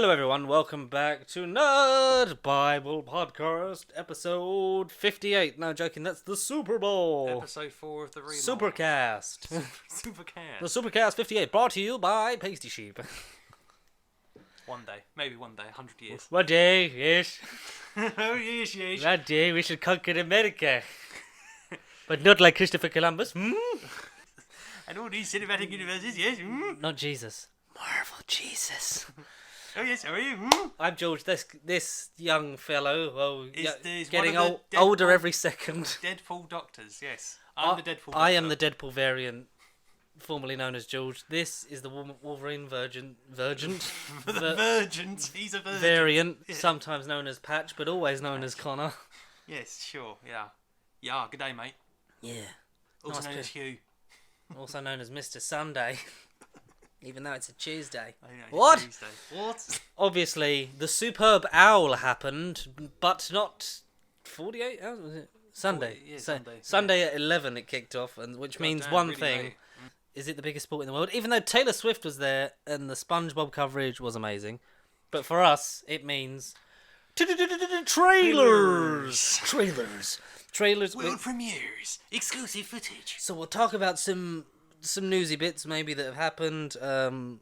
Hello everyone, welcome back to Nerd Bible Podcast, episode 58. No, joking, that's the Super Bowl. Episode 4 of the remodel. Supercast. Supercast. The Supercast 58, brought to you by Pasty Sheep. One day. Maybe one day. 100 years. One day, yes. Oh, yes. One day we should conquer America. But not like Christopher Columbus. And all these cinematic universes, yes. Not Jesus. Marvel Jesus. Oh, yes, sorry. I'm George, this young fellow, Is getting one of the older Deadpool- every second. Deadpool doctors, yes. I'm the Deadpool doctor. I am the Deadpool variant, formerly known as George. This is the Wolverine Virgin. The virgin. He's a virgin. Variant, Yeah. sometimes known as Patch, but always known as Connor. Yes, sure, yeah. Yeah, good day, mate. Yeah. Also Nice known pick. as Hugh. Also known as Mr. Sunday. Even though it's a Tuesday. I know, it's What? Tuesday. What? Obviously, the superb owl happened, but not 48 hours, was it? Sunday. 40, yeah, Sunday. Sunday, At 11 it kicked off, and which means Goddamn, one really thing. late. Is it the biggest sport in the world? Even though Taylor Swift was there and the SpongeBob coverage was amazing. But for us, it means trailers. Trailers. World premieres. Exclusive footage. So we'll talk about some newsy bits maybe that have happened, and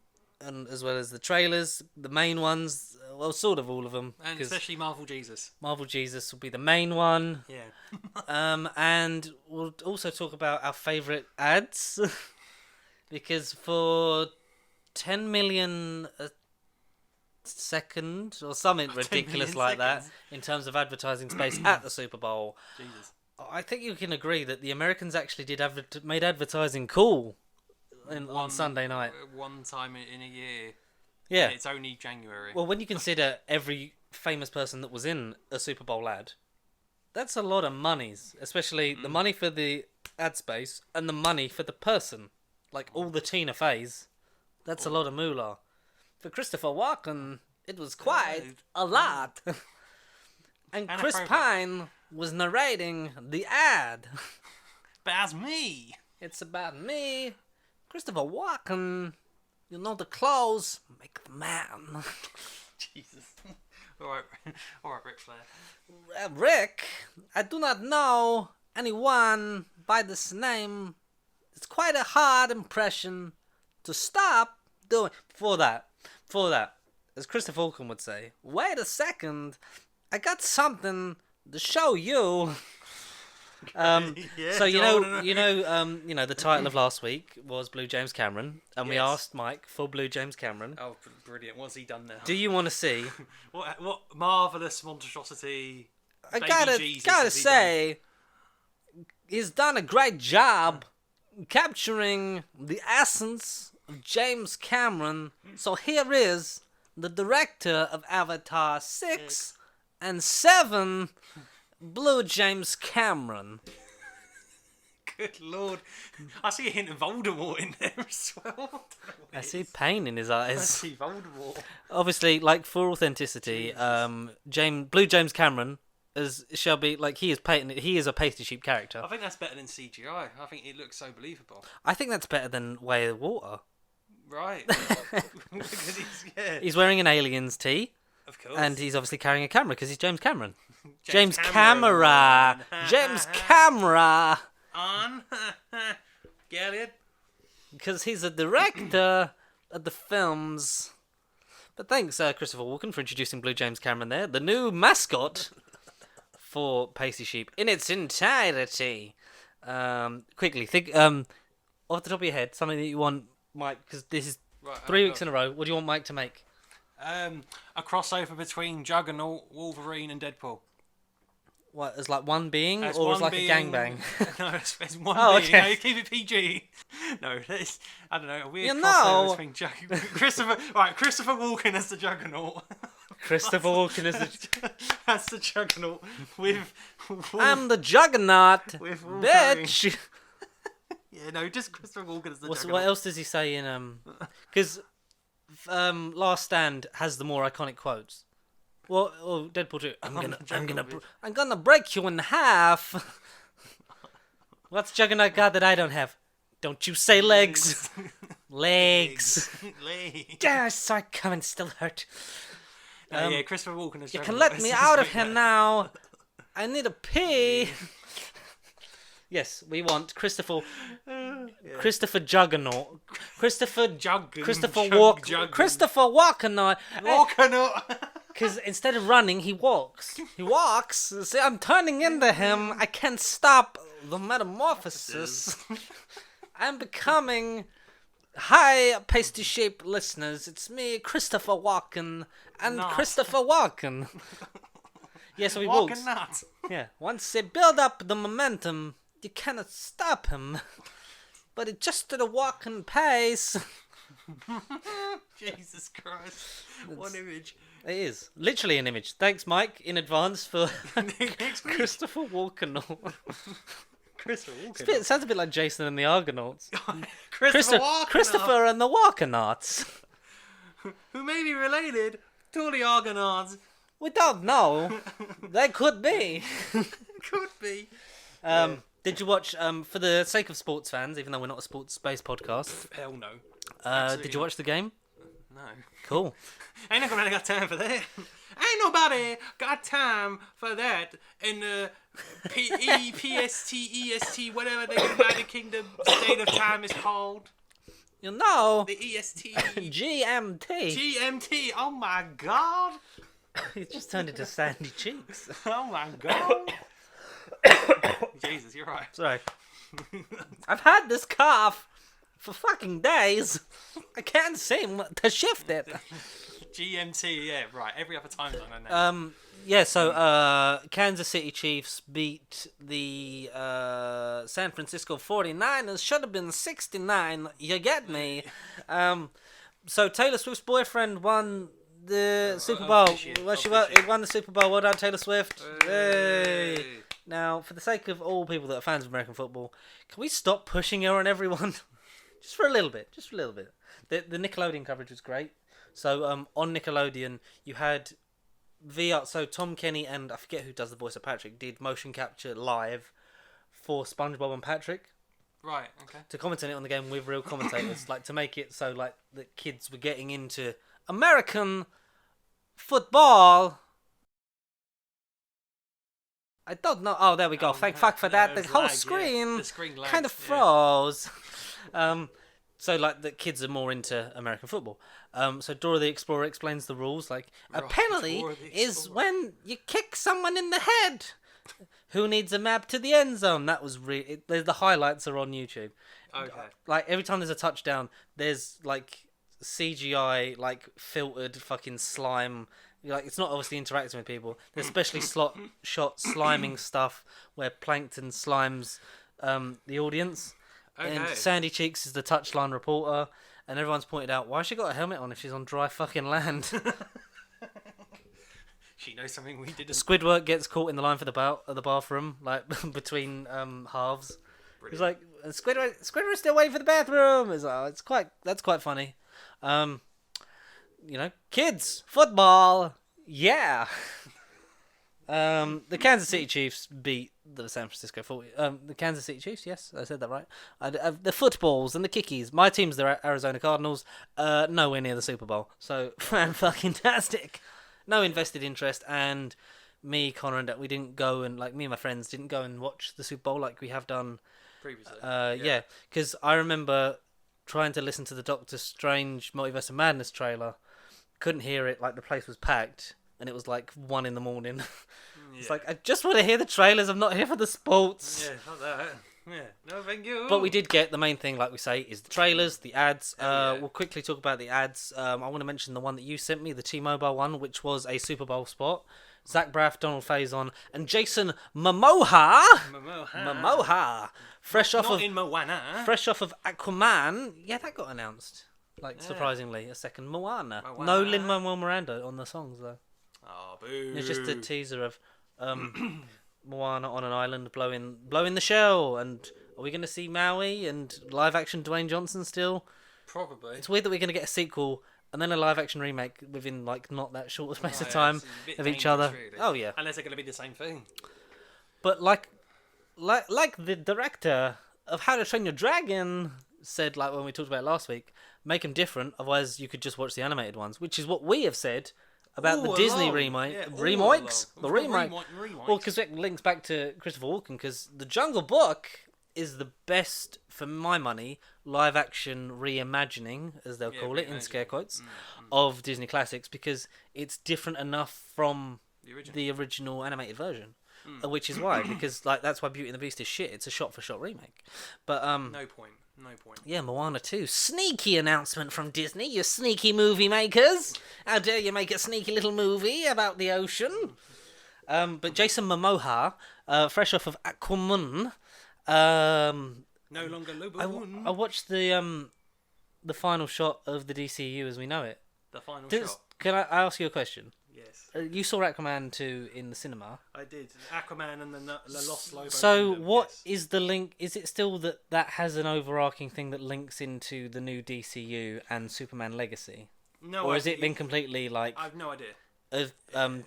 as well as the trailers, the main ones. Well, sort of all of them. And 'cause especially Marvel Jesus. Marvel Jesus will be the main one. Yeah. And we'll also talk about our favourite ads. Because for 10 million a second, or something 10 ridiculous million like that, seconds. in terms of advertising space at the Super Bowl, Jesus. I think you can agree that the Americans actually made advertising cool on Sunday night. One time in a year. Yeah. And it's only January. Well, when you consider every famous person that was in a Super Bowl ad, that's a lot of monies, especially the money for the ad space and the money for the person. Like all the Tina Feys, that's a lot of moolah. For Christopher Walken, it was quite a lot. And And a Chris promo. Pine was narrating the ad. But as me. It's about me, Christopher Walken. You know the clothes make the man. Jesus. Alright, Ric Flair. Rick, I do not know anyone by this name. It's quite a hard impression to stop doing. For that, as Christopher Walken would say, wait a second, I got something to show you. Yeah, So go on. you know, the title of last week was Blue James Cameron, and we Yes. asked Mike for Blue James Cameron. Oh, brilliant. What's he done now? Do you want to see? What marvellous monstrosity. I baby gotta Jesus gotta has he say, he's done a great job capturing the essence of James Cameron. So here is the director of Avatar 6 and 7, Blue James Cameron. Good lord. I see a hint of Voldemort in there as well. I see pain in his I eyes. see Voldemort. Obviously, like for authenticity, Blue James Cameron shall be like he is a Pasty Sheep character. I think that's better than CGI. I think it looks so believable. I think that's better than Way of Water. Right. Because He's wearing an Aliens tee, of course. and he's obviously carrying a camera because he's James Cameron. James Camera. James Camera. On. Get it? Because he's a director of the films. But thanks, Christopher Walken, for introducing Blue James Cameron there. The new mascot for Pasty Sheep in its entirety. Quickly, think off the top of your head, something that you want Mike, because this is Right, 3 weeks in a row. What do you want Mike to make? A crossover between Juggernaut, Wolverine, and Deadpool. What, as like one being, As or as one like being- a gangbang? No, it's one Oh, being. okay. No, keep it PG. No, it's, I don't know, a weird You crossover know- between Christopher Walken as the Juggernaut. Christopher Walken is the... That's the Juggernaut with I'm the Juggernaut, with Wolverine. bitch! Yeah, no, just Christopher Walken as the What Juggernaut. else does he say in Because Last Stand has the more iconic quotes. Well, Deadpool 2. I'm gonna break you in half. What's Juggernaut got that I don't have? Don't you say legs? Legs. Legs. Yeah, I saw it coming. Still hurt. Yeah, Christopher Walken is You Juggernaut. can let It's me just out of like here that. now. I need a pee. Yes, we want Christopher Juggernaut. Christopher Jug. Walken. Walker. Because instead of running, he walks. He walks. See, I'm turning into him. I can't stop the metamorphosis. I'm becoming... Hi, pasty-shaped listeners. It's me, Christopher Walken, and Not. Christopher Walken. Yeah, so he Walking walks. nuts. Yeah, once they build up the momentum, you cannot stop him. But it just at a walking pace. Jesus Christ. What image. It is. Literally an image. Thanks, Mike, in advance for Next week. Christopher Walken. Christopher Walken. It sounds a bit like Jason and the Argonauts. Christopher Walken. Christopher and the Walkenauts. Who may be related to the Argonauts. We don't know. They could be. Could be. Did you watch, for the sake of sports fans, even though we're not a sports-based podcast, Hell no. did Absolutely you watch the game? No. Cool. Ain't nobody got time for that. Ain't nobody got time for that. In the PST, whatever the United Kingdom state of time is called. You know, The EST. GMT. GMT. Oh my god. He just turned into Sandy Cheeks. Oh my god. Jesus, you're right. Sorry. I've had this cough for fucking days. I can't seem to shift it. GMT, yeah, right. Every other time zone I know. Yeah, so Kansas City Chiefs beat the San Francisco 49ers. Should have been 69. You get me? So Taylor Swift's boyfriend won the Super Bowl. Won the Super Bowl. Well done, Taylor Swift. Hey. Now, for the sake of all people that are fans of American football, can we stop pushing her on everyone? Just for a little bit. Just for a little bit. The Nickelodeon coverage was great. So on Nickelodeon, you had VR. So Tom Kenny and I forget who does the voice of Patrick did motion capture live for SpongeBob and Patrick Right, okay. to commentate on the game with real commentators, like to make it so like the kids were getting into American football. I don't know. Oh, there we go. Thank fuck for that. The there's whole lag, yeah. screen The screen lags, kind of yeah. froze. So like the kids are more into American football. So Dora the Explorer explains the rules. Like a Right, penalty Dora the is Explorer. when you kick someone in the head. Who needs a map to the end zone? That was the highlights are on YouTube. Okay. Like every time there's a touchdown, there's like CGI like filtered fucking slime. Like it's not obviously interacting with people. There's especially shot sliming stuff where Plankton slimes the audience. Okay. And Sandy Cheeks is the touchline reporter, and everyone's pointed out why she got a helmet on if she's on dry fucking land. She knows something we didn't. Squidward gets caught in the line for the bathroom, like between halves. He's like, Squidward's still waiting for the bathroom. It's like, that's quite funny. Kids, football, yeah. The Kansas City Chiefs beat the San Francisco 40. The Kansas City Chiefs, yes, I said that right. The footballs and the kickies. My team's the Arizona Cardinals. Nowhere near the Super Bowl. So fantastic. No invested interest, and me, Connor, and we didn't go and me and my friends didn't go and watch the Super Bowl like we have done Previously. yeah, because I remember trying to listen to the Doctor Strange Multiverse of Madness trailer, couldn't hear it, like the place was packed, and it was like 1 a.m. It's like, I just want to hear the trailers, I'm not here for the sports. Yeah, not that. Yeah, no thank you. But we did get the main thing, like we say, is the trailers, the ads. Yeah. We'll quickly talk about the ads. I want to mention the one that you sent me, the T-Mobile one, which was a Super Bowl spot. Zach Braff, Donald Faison, and Jason Momoa. Momoa. Fresh off Not of in Moana. Fresh off of Aquaman. Yeah, that got announced. Surprisingly, a second Moana. Moana. No Lin-Manuel Miranda on the songs, though. Oh, boo. It's just a teaser of Moana on an island blowing the shell. And are we going to see Maui and live-action Dwayne Johnson still? Probably. It's weird that we're going to get a sequel and then a live-action remake within, not that short a space of Yeah, time it's a bit of each dangerous, other. really. Oh, yeah. Unless they're going to be the same thing. But like the director of How to Train Your Dragon said, when we talked about it last week, make them different, otherwise you could just watch the animated ones, which is what we have said about the All Disney along. remake. Yeah, all Remakes? The along. remake. Remakes. Well, because it links back to Christopher Walken, because The Jungle Book is the best, for my money, live-action reimagining, as they'll call it, in scare quotes, of Disney classics, because it's different enough from the original animated version. Which is why, because like that's why Beauty and the Beast is shit. It's a shot-for-shot remake. But No point. yeah, Moana 2. Sneaky announcement from Disney, you sneaky movie makers. How dare you make a sneaky little movie about the ocean? But Jason Momoa, fresh off of Aquaman, No longer I watched the final shot of the DCU as we know it. The final shot. Can I ask you a question? Yes. You saw Aquaman 2 in the cinema. I did. Aquaman and the Lost Lobo. So Kingdom, what yes. is the link? Is it still that has an overarching thing that links into the new DCU and Superman Legacy? No, Or has it been completely like... I've no idea.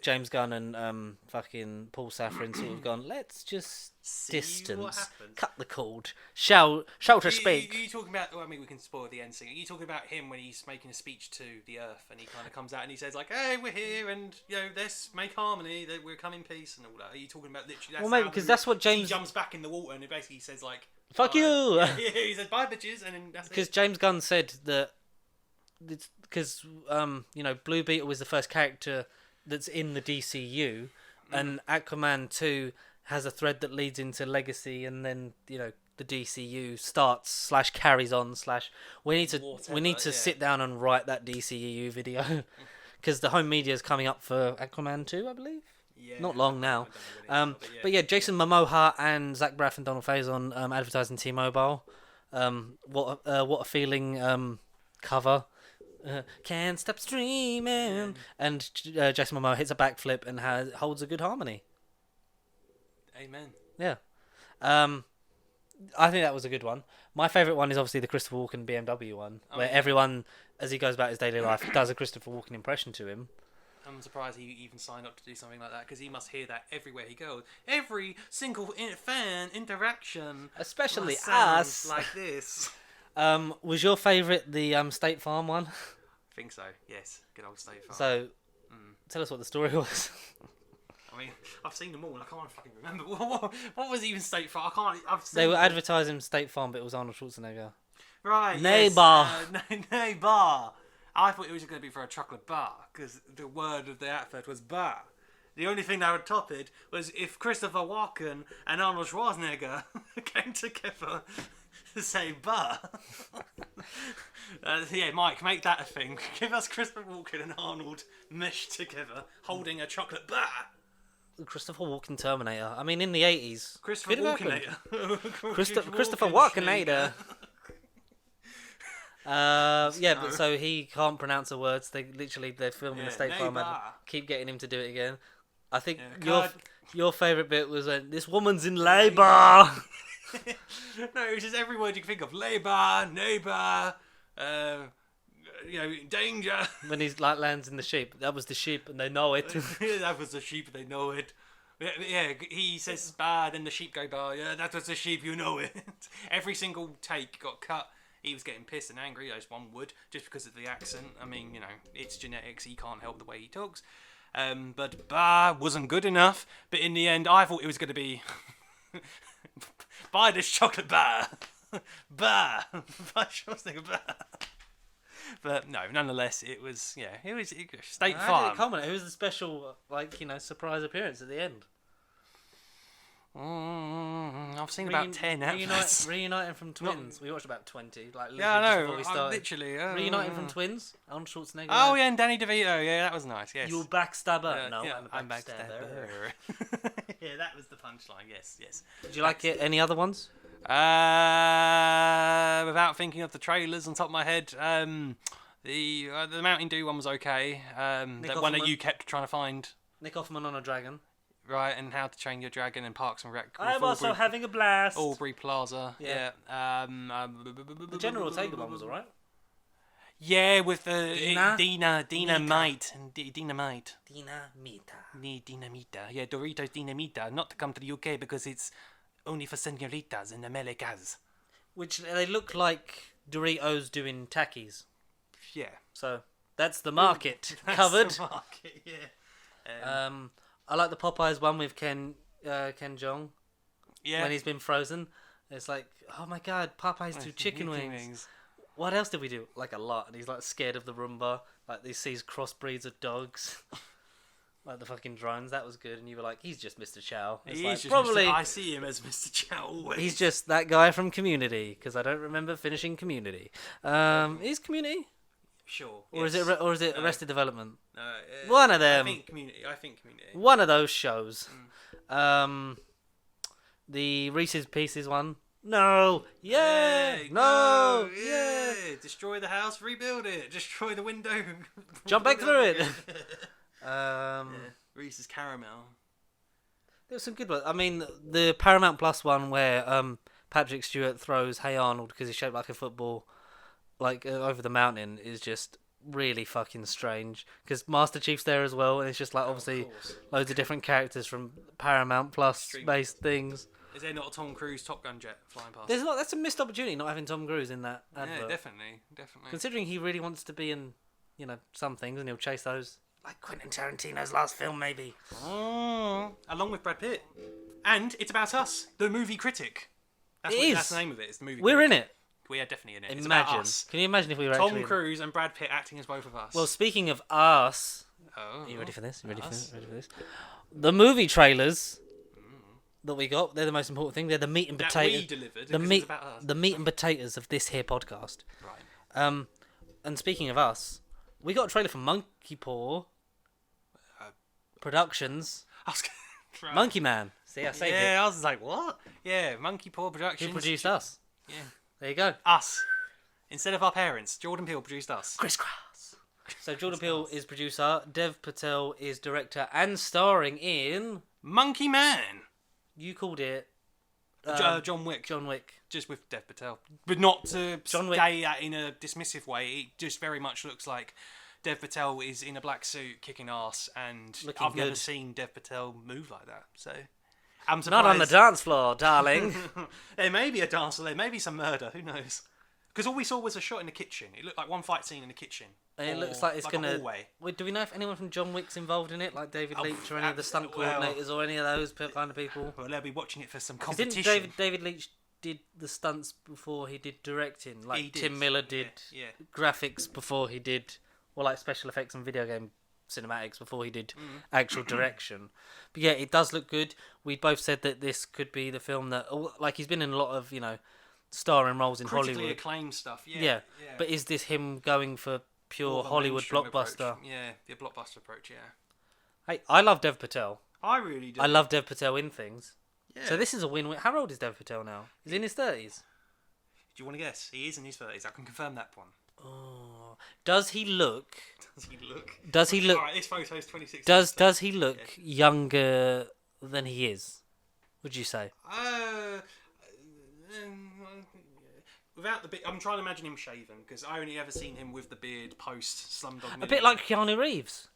James Gunn and fucking Paul Safran sort of gone, let's just See distance, what happens. cut the cord, shout to Are speak. you talking about? Well, I mean, we can spoil the end scene. Are you talking about him when he's making a speech to the Earth and he kind of comes out and he says like, "Hey, we're here and let's make harmony. That we're come in peace and all that." Are you talking about literally? Well, maybe because that's what James... He jumps back in the water and he basically says like, Fuck "Bye." you! Yeah, he says bye, bitches, and then that's Because it. James Gunn said that because Blue Beetle was the first character that's in the DCU, and Aquaman 2 has a thread that leads into Legacy, and then the DCU starts / carries on / we need to sit down and write that DCU video because the home media is coming up for Aquaman 2, I believe. Yeah, Not long now. I don't know when it is, But yeah, Jason Momoa and Zach Braff and Donald Faison advertising T-Mobile. What a feeling cover. Can't stop streaming, and Jason Momoa hits a backflip and holds a good harmony. Amen. Yeah, I think that was a good one. My favourite one is obviously the Christopher Walken BMW one, where everyone, as he goes about his daily life, does a Christopher Walken impression to him. I'm surprised he even signed up to do something like that because he must hear that everywhere he goes. Every single fan interaction, Especially must sound us. like this. Was your favourite the State Farm one? I think so. Yes, good old State Farm. So, tell us what the story was. I mean, I've seen them all and I can't fucking remember. What was even State Farm? I can't. I've seen They were them. advertising State Farm, but it was Arnold Schwarzenegger. Right. Neighbour. Yes, neighbour. I thought it was going to be for a chocolate bar because the word of the advert was bar. The only thing that would top it was if Christopher Walken and Arnold Schwarzenegger came together to say bar. Yeah, Mike, make that a thing. Give us Christopher Walken and Arnold meshed together holding a chocolate bar. Christopher Walken Terminator. I mean, in the 80s. Christopher Walkenator. Christopher Walkenator. But so he can't pronounce the words. They're filming a State Farm ad. Keep getting him to do it again. I think your favourite bit was when this woman's in labour. No, it was just every word you can think of. Labour, neighbour, danger. When he lands in the sheep, that was the sheep, and they know it. That was the sheep, they know it. Yeah, he says bar, then the sheep go bar. Yeah, that was the sheep, you know it. Every single take got cut. He was getting pissed and angry, as one would, just because of the accent. I mean, it's genetics. He can't help the way he talks. But bar wasn't good enough. But in the end, I thought it was going to be buy this chocolate bar. Bar. Buy Schwarzenegger bar. But no, nonetheless, it was State How Farm. did it culminate? Who was the special, surprise appearance at the end? I've seen about 10 adverts. Reuniting from Twins. We watched about 20. Yeah, I know. Before we started. Literally. Reuniting from Twins. Arnold Schwarzenegger. Oh, yeah, and Danny DeVito. Yeah, that was nice. Yes. You backstabber. No, yeah, I'm a backstabber. Yeah, that was the punchline. Yes. Did you like it? Any other ones? Without thinking of the trailers on top of my head, the Mountain Dew one was okay. That one that you kept trying to find. Nick Offerman on a dragon. Right, and How to Train Your Dragon and Parks and Rec. I'm also having a blast. Aubrey Plaza. Yeah. The General Ortega one was alright. Yeah, with the Dina Dynamite and Dynamite. Dinamita. Dinamita. Yeah, Doritos Dinamita. Not to come to the UK because it's only for senoritas and Americas. Which they look like Doritos doing Takis. Yeah. So That's the market That's covered. the market, yeah. I like the Popeyes one with Ken Jeong Yeah. when he's been frozen. It's like, oh my god, Popeyes do chicken wings. What else did we do? Like a lot. And he's like scared of the Roomba. Like he sees crossbreeds of dogs. Like the fucking drones. That was good. And you were like, he's just Mr. Chow. It's like, probably. I see him as Mr. Chow always. He's just that guy from Community. Because I don't remember finishing Community. Is Community? Sure. Or is it No. Arrested Development? No, One of them. I think Community. One of those shows. The Reese's Pieces one. No. Yeah. Hey, No. yeah. Yeah. Destroy the house, rebuild it. Destroy the window. Jump back through it. Yeah. Reese's Caramel. There's some good ones. I mean, the Paramount Plus one where Patrick Stewart throws Hey Arnold because he's shaped like a football, like over the mountain, is just really fucking strange. Because Master Chief's there as well, and it's just like obviously loads of different characters from Paramount Plus based things. Is there not a Tom Cruise Top Gun jet flying past? There's not. That's a missed opportunity not having Tom Cruise in that advert. Yeah, definitely. Considering he really wants to be in, some things, and he'll chase those. Like Quentin Tarantino's last film, maybe. Oh, along with Brad Pitt. And it's about us, the movie critic. That's the name of it. It's the movie. We're critic. in it. We are definitely in it. It's Imagine. about us. Can you imagine if we were Tom actually Cruise and Brad Pitt acting as both of us. Well, speaking of us, are you ready for this? Ready for Us. this? The movie trailers that we got, they're the most important thing. They're the meat and that potatoes. we delivered. The because meat, it's about us. the meat and potatoes of this here podcast. Right. And speaking of us, we got a trailer from Monkey Paw Productions. I was right. Monkey Man. See, I saved it. Yeah, I was like, what? Yeah, Monkey Paw Productions. Who produced us? Yeah. There you go. Us. Instead of our parents, Jordan Peele produced us. Crisscross. So Jordan Peele is producer, Dev Patel is director and starring in... Monkey Man. You called it... John Wick. John Wick. Just with Dev Patel. But not to John Wick. say that in a dismissive way. It just very much looks like Dev Patel is in a black suit kicking ass, and Looking I've never good. seen Dev Patel move like that. So I'm surprised. Not on the dance floor, darling. There may be a dance, or there may be some murder. Who knows? Because all we saw was a shot in the kitchen. It looked like one fight scene in the kitchen. And it Or looks like it's a gonna. hallway. Wait, do we know if anyone from John Wick's involved in it, like David Leitch or any of the stunt well- coordinators or any of those kind of people? Well, they'll be watching it for some 'Cause competition. Didn't David Leitch did the stunts before he did directing? Like He did, Tim Miller did yeah. graphics before he did, or like special effects and video game cinematics before he did Mm. actual direction. But yeah, it does look good. We both said that this could be the film that, like, he's been in a lot of starring roles in Critically Hollywood. acclaimed stuff. Yeah, Yeah, but is this him going for pure More of a Hollywood mainstream blockbuster? approach. Yeah, the blockbuster approach. Yeah, Hey, I love Dev Patel. I really do. I love Dev Patel in things. Yeah. So this is a win-win. How old is Dev Patel now? Is he in his 30s? Do you want to guess? He is in his 30s. I can confirm that one. Oh, does he look? Does he look? Does he look? Alright, this photo is 2016. Does he look younger than he is? Would you say? Without the beard, I'm trying to imagine him shaven because I only ever seen him with the beard post Slumdog. A bit like Keanu Reeves.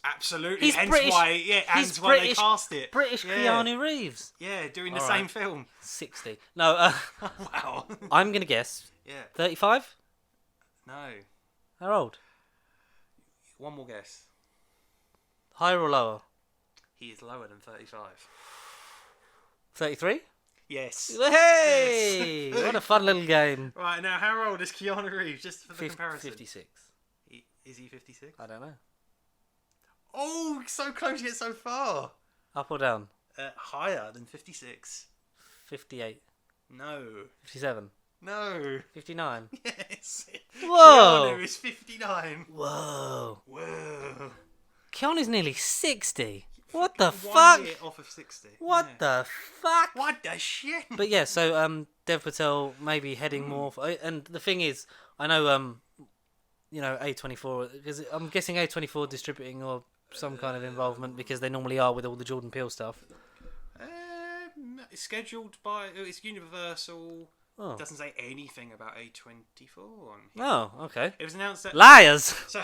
Absolutely. He's hence British. why, He's hence why they British. cast it. British yeah. Keanu Reeves. Yeah, doing the All same right. film. 60. No. Wow. I'm gonna guess. Yeah. 35. No. How old? One more guess. Higher or lower? He is lower than 35. 33. Yes. Hey! Yes. What a fun little game. Right, now how old is Keanu Reeves, just for the comparison? 56. Is he 56? I don't know. Oh, so close yet so far. Up or down? Higher than 56. 58. No. 57. No. 59. Yes. Whoa! Keanu is 59. Whoa. Whoa. Keanu's nearly 60. What the 1 fuck? year off of 60. What Yeah. the fuck? What the shit? But yeah, so Dev Patel maybe heading more for, and the thing is, I know A24, because I'm guessing A24 distributing or some kind of involvement because they normally are with all the Jordan Peele stuff. It's scheduled by... It's Universal. Oh. It doesn't say anything about A24 on here. Oh, okay. It was announced that... Liars! So,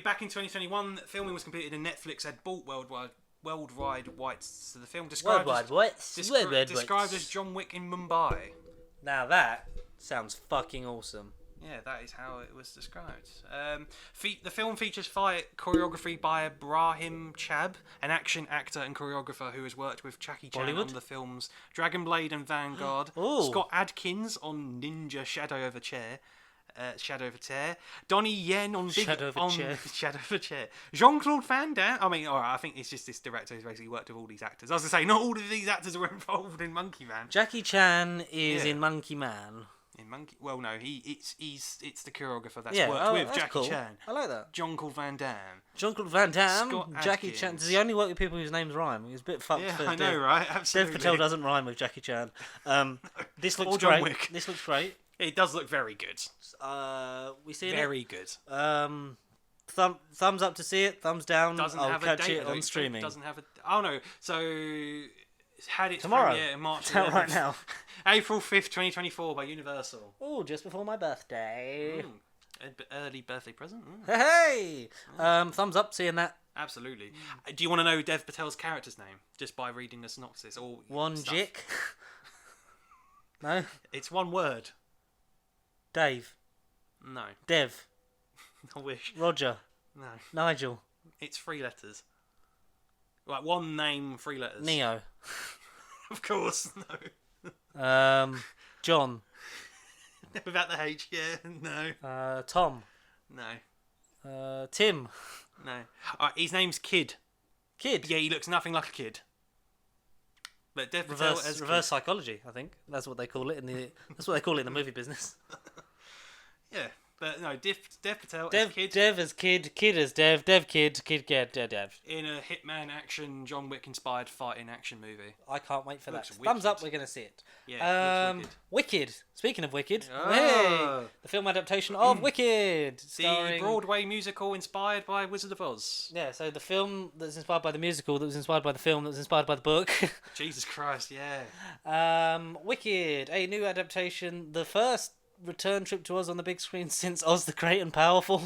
back in 2021, filming was completed and Netflix had bought worldwide rights to the film. Described Worldwide. described as John Wick in Mumbai. Now that sounds fucking awesome. Yeah, that is how it was described. The film features fight choreography by Brahim Chab, an action actor and choreographer who has worked with Jackie Chan Bollywood? on the films Dragon Blade and Vanguard. Ooh. Scott Adkins on Ninja Shadow of a Chair. Shadow of a Tear. Donnie Yen on Big Shadow of a on Chair. Shadow of a Chair. Jean-Claude Van Damme. I mean, alright, I think it's just this director who's basically worked with all these actors. I was gonna say, not all of these actors were involved in Monkey Man. Jackie Chan is Yeah. in Monkey Man. In Monkey, well, no, it's the choreographer that's Yeah, worked with that's Jackie cool. Chan. I like that. Jean-Claude Van Damme. Jean-Claude Van Damme, Scott Jackie Adkins. Chan. Does he only work with people whose names rhyme? He's a bit fucked Yeah, for I Dev. know, right? Dev Absolutely. Patel doesn't rhyme with Jackie Chan. This looks Or John great. Wick. This looks great. It does look very good. We see it. Very good. Thumbs up to see it. Thumbs down. Doesn't I'll have a catch date. I it don't on think. streaming Doesn't have a. Oh no. So it's had its tomorrow. premiere in March. It's out right 11th. now. April 5th, 2024 by Universal. Oh, just before my birthday. Early birthday present. Hey! Thumbs up seeing that. Absolutely. Do you want to know Dev Patel's character's name just by reading the synopsis? Or One stuff? Jick. No? It's one word. Dave. No. Dev. I wish. Roger. No. Nigel. It's 3 letters. Like one name, 3 letters. Neo. Of course. No. John. Without the H, yeah. No. Tom. No. Tim. No. Alright, his name's Kid. Kid. Yeah, he looks nothing like a kid. But Dev Patel as Reverse psychology, I think. That's what they call it in the movie business. Yeah, but no, Dev Patel as Dev, Kid Dev as Kid, Kid as Dev, Dev Kid, Kid Dev. in a Hitman action, John Wick inspired fighting action movie. I can't wait for that. Looks Thumbs up, wicked. we're going to see it. Yeah, looks Wicked. Speaking of Wicked, Oh. hey, the film adaptation of Wicked, The starring... Broadway musical inspired by Wizard of Oz. Yeah, so the film that's inspired by the musical, that was inspired by the film, that was inspired by the book. Jesus Christ, yeah. Wicked, a new adaptation, the first return trip to Oz on the big screen since Oz the Great and Powerful.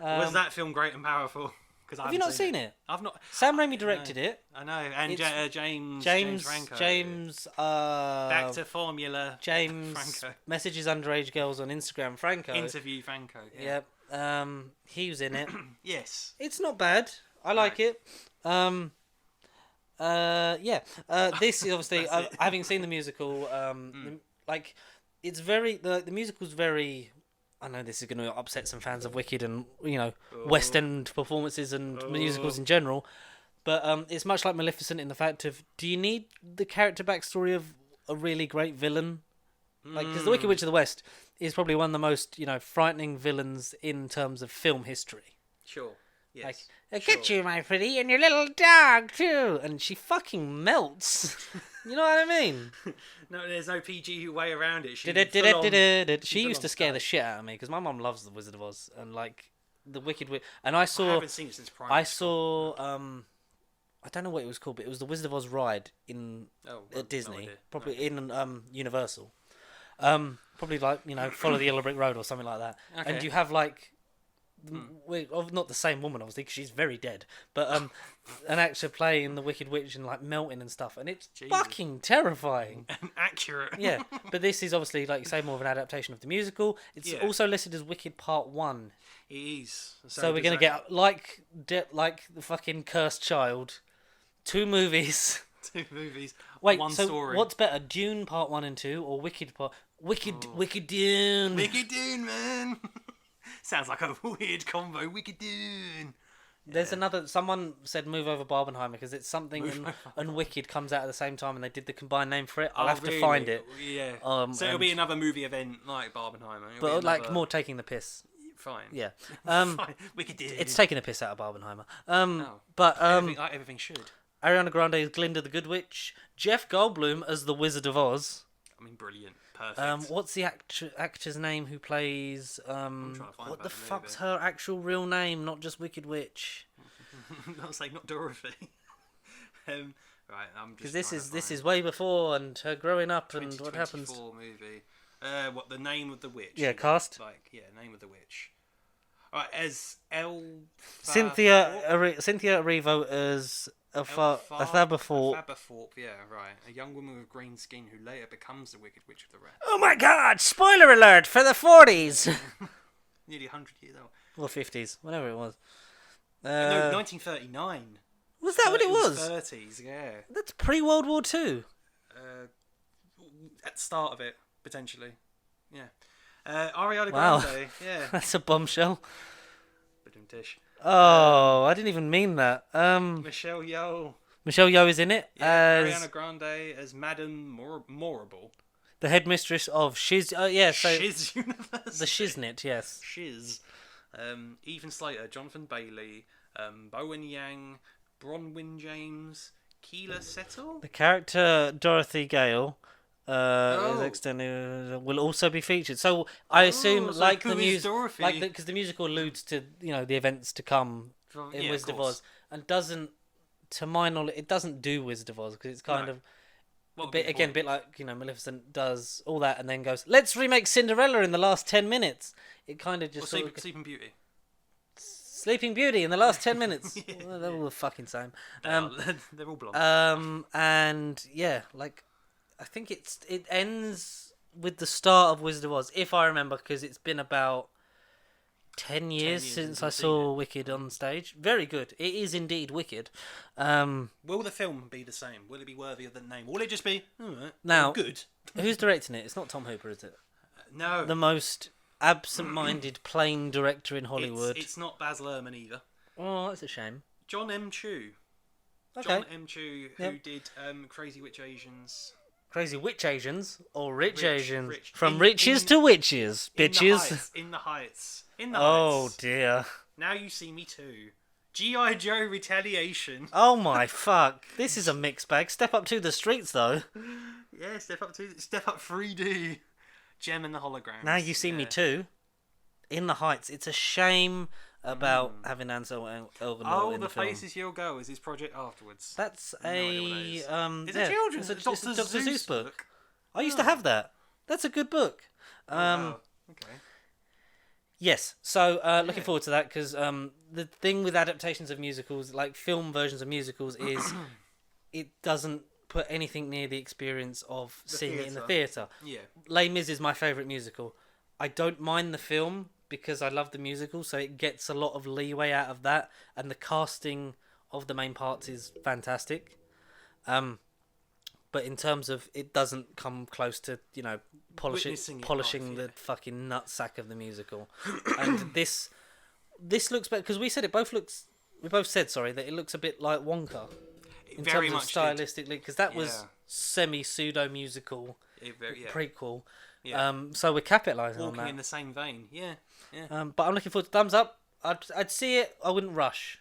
Was that film great and powerful? Have you not seen it? I've not. Sam Raimi directed it. I know, and It's- James Franco. Back to Formula. James Franco. messages underage girls on Instagram. Franco. Interview Franco. Yeah. Yep. He was in it. Yes. It's not bad. I like it. Yeah. This is obviously having seen the musical. Like, it's very the musical's very. I know this is going to upset some fans of Wicked and West End performances and musicals in general, but it's much like Maleficent in the fact of, do you need the character backstory of a really great villain? Like, because the Wicked Witch of the West is probably one of the most frightening villains in terms of film history. Sure. Yes. Like, I get you, my pretty, and your little dog too, and she fucking melts. You know what I mean? No, there's no PG way around it. She full used on to scare the stuff. shit out of me because my mum loves the Wizard of Oz and like the Wicked Witch. And I I saw, haven't seen it since primary I school. saw, I don't know what it was called, but it was the Wizard of Oz ride in Oh, at Disney, no idea. probably in Universal. Probably like Follow the Yellow Brick Road or something like that. And Okay. you have like. Not the same woman, obviously, because she's very dead. But an actor playing the Wicked Witch and like melting and stuff, and it's Jesus. fucking terrifying. Accurate. Yeah, but this is obviously, like you say, more of an adaptation of the musical. It's Yeah. also listed as Wicked Part 1. It is. So we're does going to that- get, like the fucking Cursed Child, 2 movies. 2 movies. Wait, one so story. what's better, Dune Part 1 and 2 or Wicked Dune? Wicked Dune, man. Sounds like a weird combo. Wicked Dune. There's another, someone said Move Over Barbenheimer because it's something and Wicked comes out at the same time and they did the combined name for it. I'll have to find it. Yeah. So it'll and- be another movie event like Barbenheimer. It'll But be like another- more taking the piss. Fine. Yeah. Fine. Wicked Dune. It's taking a piss out of Barbenheimer. Oh. But everything should. Ariana Grande as Glinda the Good Witch. Jeff Goldblum as the Wizard of Oz. I mean, brilliant. Perfect. What's the actor's name who plays? trying to find What about the the fuck's movie. her actual real name? Not just Wicked Witch. Not saying not Dorothy. Right, I'm Because just. this is way before and her growing up and what happens. 2024 movie. What the name of the witch? Yeah, cast. Like name of the witch. All right, as El. Cynthia Erivo as Athabathorpe. Athabathorpe, yeah, right. A young woman with green skin who later becomes the Wicked Witch of the West. Oh my God! Spoiler alert for the 40s. Nearly 100 years old. Or 50s, whatever it was. No, 1939. Was that what it was? 30s, yeah. That's pre-World War Two. At the start of it, potentially. Yeah. Ariana Wow. Grande, yeah. That's a bombshell. Dish. Oh, I didn't even mean that. Michelle Yeoh. Michelle Yeoh is in it Yeah, as Ariana Grande as Madame Morrible. the headmistress of Shiz. Yeah, so Shiz University. the Shiznit, yes. Shiz. Ethan Slater, Jonathan Bailey, Bowen Yang, Bronwyn James, Keela Settle. The character Dorothy Gale Oh. is extended, will also be featured. So I assume, so like who the is music, Dorothy? like because the musical alludes to the events to come in Yeah, Wizard of course. Oz, and doesn't, to my knowledge, it doesn't do Wizard of Oz because it's kind No. of. What A would be bit the again, point? bit like Maleficent does all that, and then goes, "Let's remake Cinderella in the last 10 minutes." It kind of Or just sort of, Sleeping Beauty. Sleeping Beauty in the last 10 minutes. Well, they're all the fucking same. They're all blonde. And yeah, like I think it ends with the start of Wizard of Oz, if I remember, because it's been about 10 years years since since I I've seen saw Wicked on stage. Very good. It is indeed Wicked. Will the film be the same? Will it be worthy of the name? Will it just be Now- good? Who's directing it? It's not Tom Hooper, is it? No, The most absent-minded, plain director in Hollywood. It's not Baz Luhrmann either. Oh, that's a shame. John M. Chu. Okay. John M. Chu, who Yep. did Crazy Witch Asians. Crazy Witch Asians or Rich Rich, Asians. rich. From riches to witches, bitches. In the Heights. In the Oh Heights. dear. Now You See Me Too. G.I. Joe Retaliation. Oh my fuck. This is a mixed bag. Step up to the streets though. Yeah, Step Up 3D. Gem and the Holograms. Now You See Me Too. In the Heights. It's a shame about having Ansel Elgort Oh, in The the film. Places You'll Go is his project afterwards. That's No idea what that is. It's yeah, a children's. it's It's a Dr. Seuss book. I used Oh. to have that. That's a good book. Wow. Okay. Yes, so looking forward to that because the thing with adaptations of musicals, like film versions of musicals, is it doesn't put anything near the experience of seeing it in the theatre. Yeah. Les Mis is my favourite musical. I don't mind the film because I love the musical, so it gets a lot of leeway out of that, and the casting of the main parts is fantastic. But in terms of, it doesn't come close to Witnessing it polishing live, the yeah. fucking nutsack of the musical. And this looks better because we both said that it looks a bit like Wonka in Very terms of much stylistically, because that was Yeah. semi pseudo musical Yeah. prequel. Yeah. So we're capitalising on Walking that. in the same vein. Yeah. But I'm looking forward to thumbs up. I'd see it. I wouldn't rush.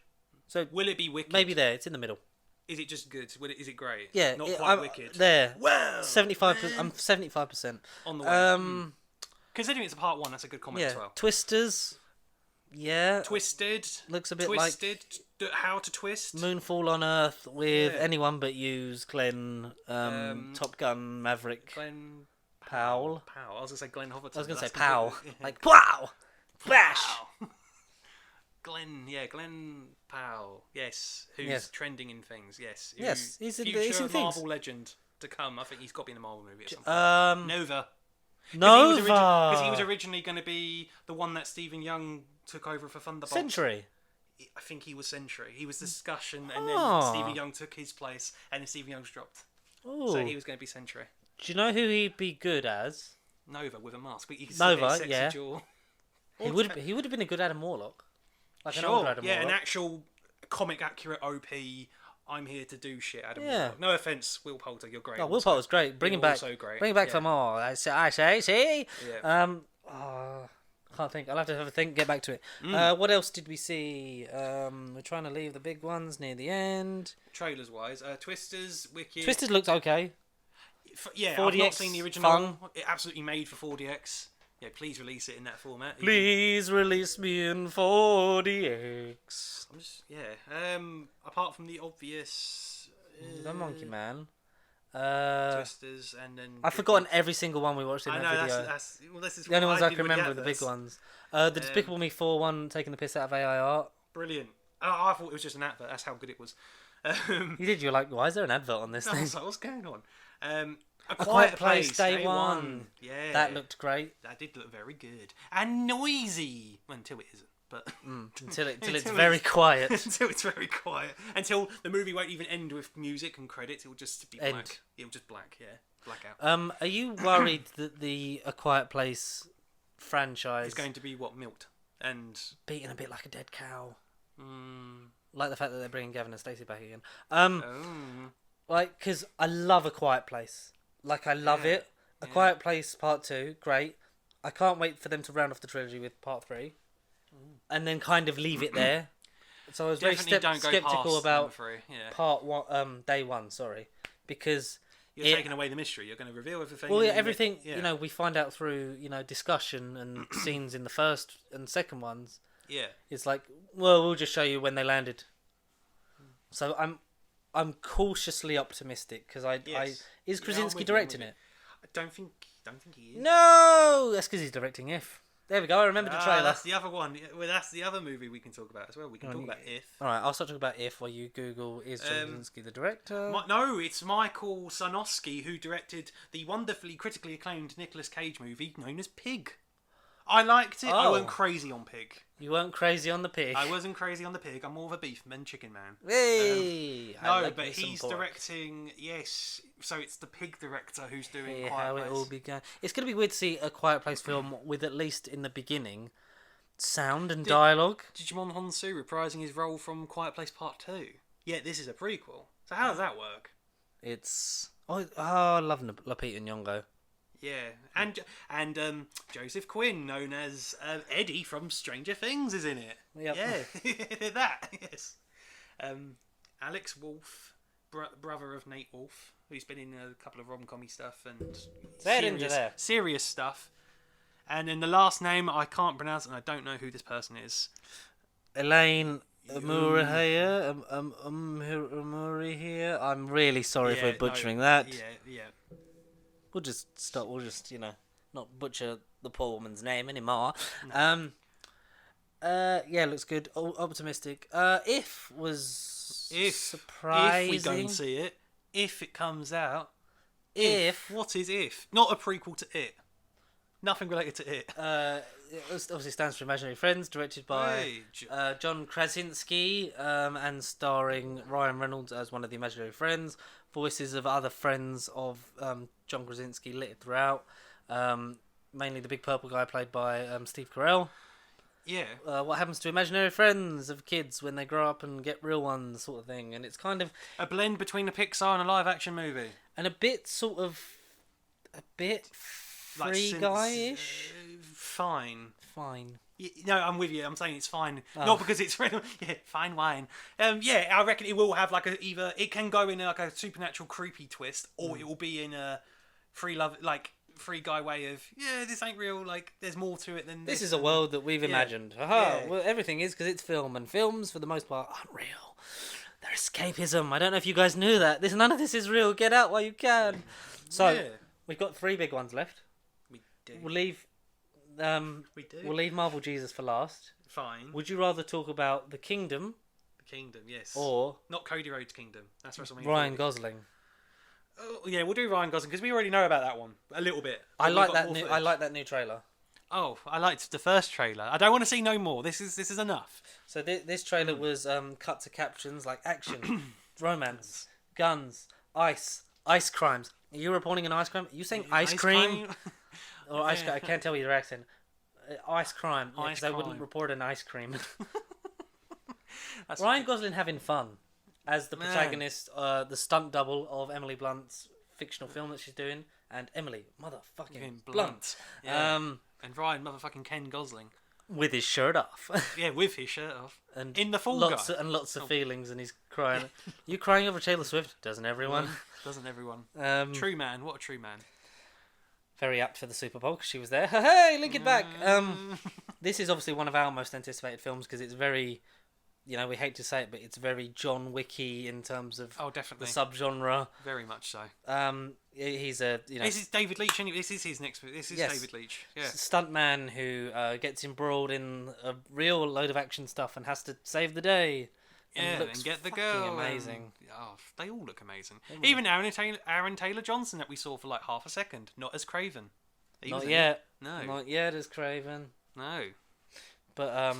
So Will it be Wicked? maybe there. It's in the middle. Is it just good? Is it great? Yeah, Not it- quite I'm- Wicked. There. Well, 75%. I'm 75%. on the way. Considering it's a part one, that's a good comment Yeah. as well. Twisters. Yeah. Twisted. Looks a bit Twisted. How to twist. Moonfall on Earth with Yeah. anyone but Hughes, Glenn, Top Gun, Maverick, Glenn Powell. Powell. I was gonna say Glenn Hoverton. I was gonna but say that's Powell. completely- Like wow, bash. Powell. Glenn Powell. Yes, who's Yes. trending in things. Yes. Yes, he's in future things. Marvel legend to come. I think he's got to be in a Marvel movie at some point. Nova. Nova. Because he was originally going to be the one that Stephen Young took over for Thunderbolts. Century. I think he was Sentry. He was Discussion, and then Ah. Stephen Young took his place, and then Stephen Young's dropped. Ooh. So he was going to be Sentry. Do you know who he'd be good as? Nova with a mask. But you can Nova, see his sexy yeah. jaw. He would have been a good Adam Warlock. Like an Sure, older Adam yeah, an Warlock. actual comic accurate OP. I'm here to do shit, Adam. Yeah. Warlock. No offense, Will Poulter, you're great. Oh, Will also. Poulter's great. Bring him back. Also great. Bring him back yeah. for more. I say, see. Yeah. Can't think. I'll have to have a think. Get back to it. What else did we see? We're trying to leave the big ones near the end. Trailers wise, Twisters, Wicked. Twisted looked okay. Yeah, 4DX, I've not seen the original. fun. It absolutely made for 4DX. Yeah, please release it in that format. Please release me in 4DX. I'm just, yeah. Apart from the obvious. The Monkey Man. Twisters and then. I've forgotten every single one we watched in I that know video. that's well, this is The only what ones I did can with the remember are the big adverts. ones. The Despicable Me 4 one taking the piss out of AI art. Brilliant. I thought it was just an advert. That's how good it was. You did. You're like, why is there an advert on this I thing? was like, what's going on? A Quiet Place, Day One. Yeah, That looked great. That did look very good and noisy. Well, until it isn't, but Until it's very quiet. until it's very quiet. Until the movie won't even end with music and credits. It'll just be End. black. It'll just black. Yeah, blackout. Are you worried that the A Quiet Place franchise It's going to be what, milked and beating a bit like a dead cow? mm, Like the fact that they're bringing Gavin and Stacey back again. oh, Like, because I love A Quiet Place. Like, I love Yeah, it. A Quiet Place Part 2, great. I can't wait for them to round off the trilogy with Part 3. And then kind of leave it there. So I was definitely very don't go skeptical past about number 3. Yeah, Part 1, Day 1, sorry. Because... you're taking away the mystery. You're going to reveal everything. Well, yeah, and then everything, yeah. you know, we find out through, you know, discussion and scenes in the first and second ones. Yeah, It's like, well, we'll just show you when they landed. So I'm cautiously optimistic because Yes. is Yeah, I'm Krasinski with you, directing I'm with it? I don't think he is. No, that's because he's directing If. There we go. I remembered the trailer. That's the other one. Well, that's the other movie we can talk about as well. We can talk about If. All right, I'll start talking about If while you Google is John Krasinski the director. No, it's Michael Sarnowski who directed the wonderfully critically acclaimed Nicolas Cage movie known as Pig. I liked it. I Oh. went crazy on Pig. You weren't crazy on the pig. I wasn't crazy on the pig. I'm more of a beef man, chicken man. Hey, I No, like but me some he's pork. directing. Yes, so it's the Pig director who's doing See Quiet how Place. it all began. It's going to be weird to see a Quiet Place film with at least in the beginning sound and dialogue. Digimon Honsu reprising his role from Quiet Place Part 2. Yeah, this is a prequel. So how does that work? It's I love Lupita Nyong'o. Yeah, and Joseph Quinn, known as Eddie from Stranger Things, is in it. Yep. Yeah, that, yes. Alex Wolff, brother of Nate Wolff, who's been in a couple of rom-commy stuff and serious stuff. And then the last name I can't pronounce, and I don't know who this person is. Elaine Amurahia, Amurahia. I'm really sorry if we're butchering that. Yeah. We'll just stop. We'll just not butcher the poor woman's name anymore. No. Yeah, looks good. Optimistic. If was surprising. If we go and see it, if it comes out, If what is If? Not a prequel to It. Nothing related to It. it obviously stands for Imaginary Friends, directed by John Krasinski, and starring Ryan Reynolds as one of the imaginary friends. Voices of other friends of John Krasinski littered throughout. Mainly the big purple guy played by Steve Carell. Yeah. What happens to imaginary friends of kids when they grow up and get real ones, sort of thing. And it's kind of A blend between a Pixar and a live-action movie. and a bit free guy-ish. Fine. Fine. No, I'm with you. I'm saying it's fine. Not because it's fine wine. Yeah, I reckon it will have like either it can go in like a supernatural creepy twist, or it will be in a free guy way of this ain't real. Like there's more to it than This is a world that we've imagined. Yeah. Well, everything is because it's film, and films, for the most part, aren't real. They're escapism. I don't know if you guys knew that. None of this is real. Get out while you can. So, we've got 3 big ones left. We do. We'll leave... We'll leave Marvel Jesus for last. Fine. Would you rather talk about The Kingdom The Kingdom, yes. or Not Cody Rhodes' Kingdom. That's WrestleMania. Ryan 40. Gosling? Oh, yeah, we'll do Ryan Gosling because we already know about that one a little bit. I We've like got that more new. footage. I like that new trailer. Oh, I liked the first trailer. I don't want to see no more. This is enough. So this trailer was cut to captions like action, romance, guns, ice crimes. Are you reporting an ice crime? Are you saying ice cream? Or ice cream? I can't tell your accent. Ice crime. Yeah, Ice 'cause I wouldn't crime. report an ice cream. That's Ryan Gosling having fun as the protagonist, the stunt double of Emily Blunt's fictional film that she's doing, and Emily motherfucking Blunt. Yeah. And Ryan motherfucking Ken Gosling. With his shirt off. Yeah, with his shirt off. And in the Fall lots Guy. and lots of feelings, and he's crying. You crying over Taylor Swift? Doesn't everyone? Doesn't everyone? True. True man. What a true man. Very apt for the Super Bowl because she was there. Hey, link it back. This is obviously one of our most anticipated films because it's very, we hate to say it, but it's very John Wicky in terms of Oh, definitely. the subgenre. Very much so. He's a This is David Leitch. Anyway. This is his next. This is Yes. David Leitch. Yeah. stuntman who gets embroiled in a real load of action stuff and has to save the day. Yeah, looks and get the fucking girl. amazing. Oh, they all look amazing. Even Aaron Taylor Johnson that we saw for like half a second, not as Craven. He was Not in yet. it. No. Not yet as Craven. No. But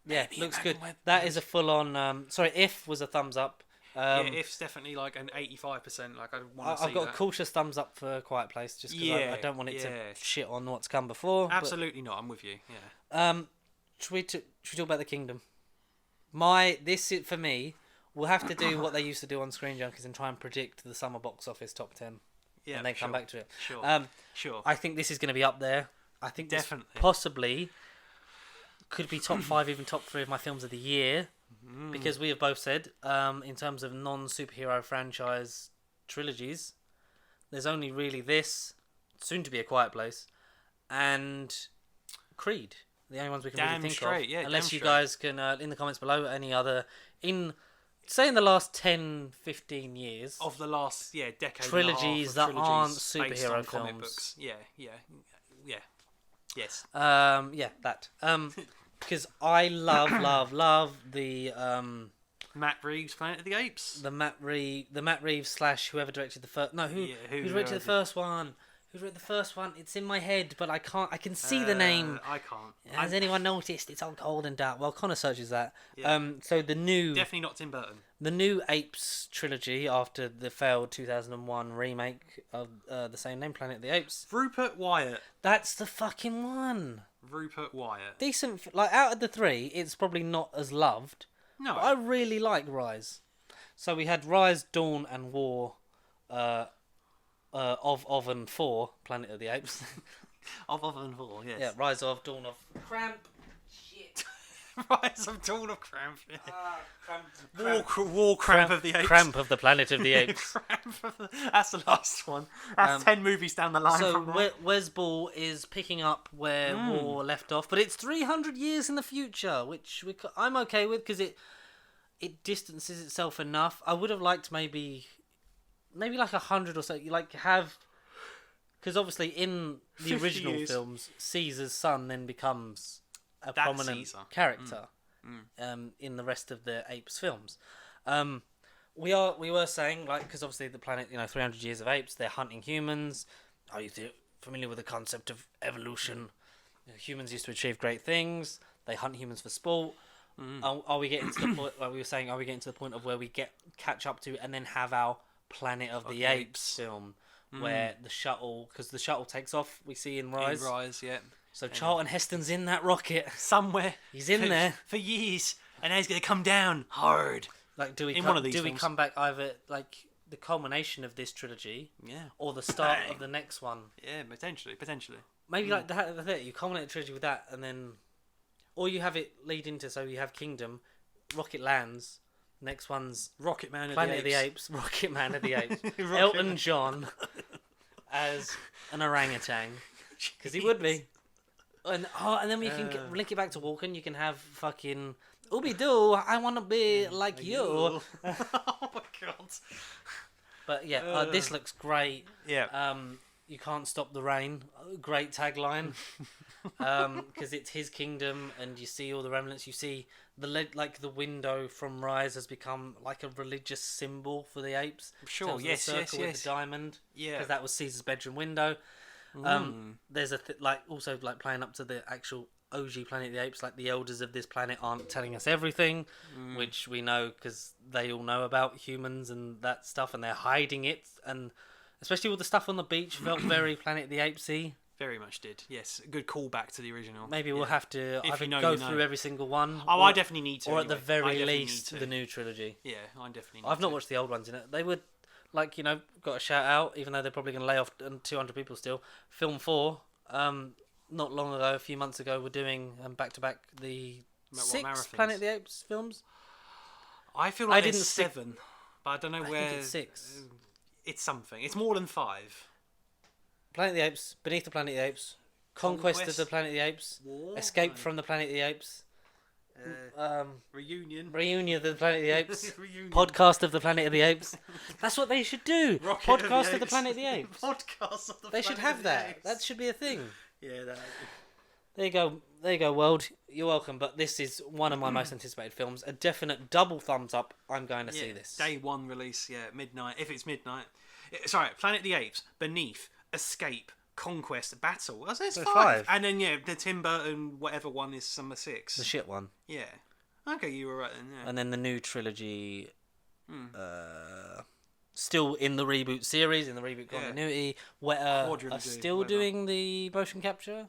yeah, Maybe looks Emmanuel good. Webb That knows. is a full on. Sorry, If was a thumbs up. Yeah, If's definitely like an 85%. Like I want to see I've got that. a cautious thumbs up for Quiet Place just because I don't want it to yeah. shit on what's come before. Absolutely not. I'm with you. Yeah. But, should we talk about The Kingdom? For me, we'll have to do what they used to do on Screen Junkies and try and predict the summer box office top 10. Yeah. And then come back to it. Sure. Sure. I think this is going to be up there. I think this Definitely. possibly could be top 5, even top 3 of my films of the year. Because we have both said, in terms of non-superhero franchise trilogies, there's only really this, soon to be A Quiet Place, and Creed. The only ones we can Damn really think straight, of. yeah, Unless damn you straight. guys can, in the comments below, any other, say in the last 10, 15 years, Of the last decade trilogies and a half of that aren't trilogies based superhero on comic films. books. Yeah. Yes. that. Because I love the Matt Reeves, Planet of the Apes. the Matt Reeves / whoever directed the first. No, who directed the did- first one? Who directed the first one? It's in my head, but I can't. I can see the name. I can't. Has anyone noticed? It's all cold and dark. Well, Connor searches that. Yeah. So the new Definitely not Tim Burton. Apes trilogy after the failed 2001 remake of the same name, Planet of the Apes. Rupert Wyatt. That's the fucking one. Rupert Wyatt. Decent. Like out of the three, it's probably not as loved. No. But I really like Rise. So we had Rise, Dawn, and War. Of and for Planet of the Apes. Of and for, yes. Yeah, Rise of, Dawn of, Cramp. Shit. Rise of Dawn of Cramp. Cramp. War Cramp of the Apes. Cramp of the Planet of the Apes. That's the last one. That's 10 movies down the line So from that. Wes Ball is picking up where War left off, but it's 300 years in the future, which I'm okay with because it distances itself enough. I would have liked maybe like 100 or so. You like have, because obviously in the 50 original years. films, Caesar's son then becomes a That's prominent Caesar. character in the rest of the Apes films. We were saying, like, because obviously the planet, 300 years of apes, they're hunting humans. Are you familiar with the concept of evolution? Humans used to achieve great things. They hunt humans for sport. Are we getting to the point? Like we were saying, are we getting to the point of where we catch up to and then have our Planet of the Apes film, where the shuttle, because the shuttle takes off, we see in Rise. Yeah. So Charlton Heston's in that rocket. Somewhere. He's in there. For years. And now he's going to come down hard. Like, do we In one of these do we films. come back either like the culmination of this trilogy, Yeah. or the start Bang. of the next one? Yeah, potentially. Maybe like that. You culminate the trilogy with that, and then, or you have it lead into, so you have Kingdom, Rocket lands. Next one's Rocket Man Planet of the Apes, Rocket Man of the Apes, Rocket Elton Man. John as an orangutan, because he would be. And then you can link it back to Walken. You can have fucking Ooby Doo. I want to be like you. Oh my god. But yeah, this looks great. Yeah. You can't stop the rain. Great tagline. Because it's his kingdom, and you see all the remnants. You see the window from Rise has become like a religious symbol for the apes. Sure, In terms of yes, the circle yes, with the diamond. Yeah. Because that was Caesar's bedroom window. There's also playing up to the actual OG Planet of the Apes. Like, the elders of this planet aren't telling us everything, which we know because they all know about humans and that stuff, and they're hiding it. And especially all the stuff on the beach felt very Planet of the Apes-y. Very much did. Yes, a good callback to the original. Maybe we'll have to If either you know, go you know. through every single one. Oh, I definitely need to. Or at the anyway. I very definitely least, need to. the new trilogy. Yeah, I definitely need I've not to. watched the old ones in it. They would, got a shout out, even though they're probably going to lay off 200 people still. Film 4, not long ago, a few months ago, we're doing back to back the six marathons? Planet of the Apes films. I feel like I there's didn't stick- 7, but I don't know I where. think it's 6. It's something. It's more than 5. Planet of the Apes, Beneath the Planet of the Apes, Conquest of the Planet of the Apes, War? Escape from the Planet of the Apes, Reunion. Reunion of the Planet of the Apes, Reunion. Podcast of the Planet of the Apes. That's what they should do. Rocket Podcast of the Apes. Planet of the Apes. Podcast of the They should Planet have of the that. Apes. That should be a thing. Yeah, that. There you go, world. You're welcome. But this is one of my most anticipated films. A definite double thumbs up. I'm going to see this. Day one release, midnight. If it's midnight. Sorry, Planet of the Apes, Beneath, Escape, Conquest, Battle. I said it's So five. five. And then, the Tim Burton, whatever one is number 6. The shit one. Yeah. Okay, you were right then, yeah. And then the new trilogy, still in the reboot series, in the reboot continuity, are still whatever. doing the motion capture.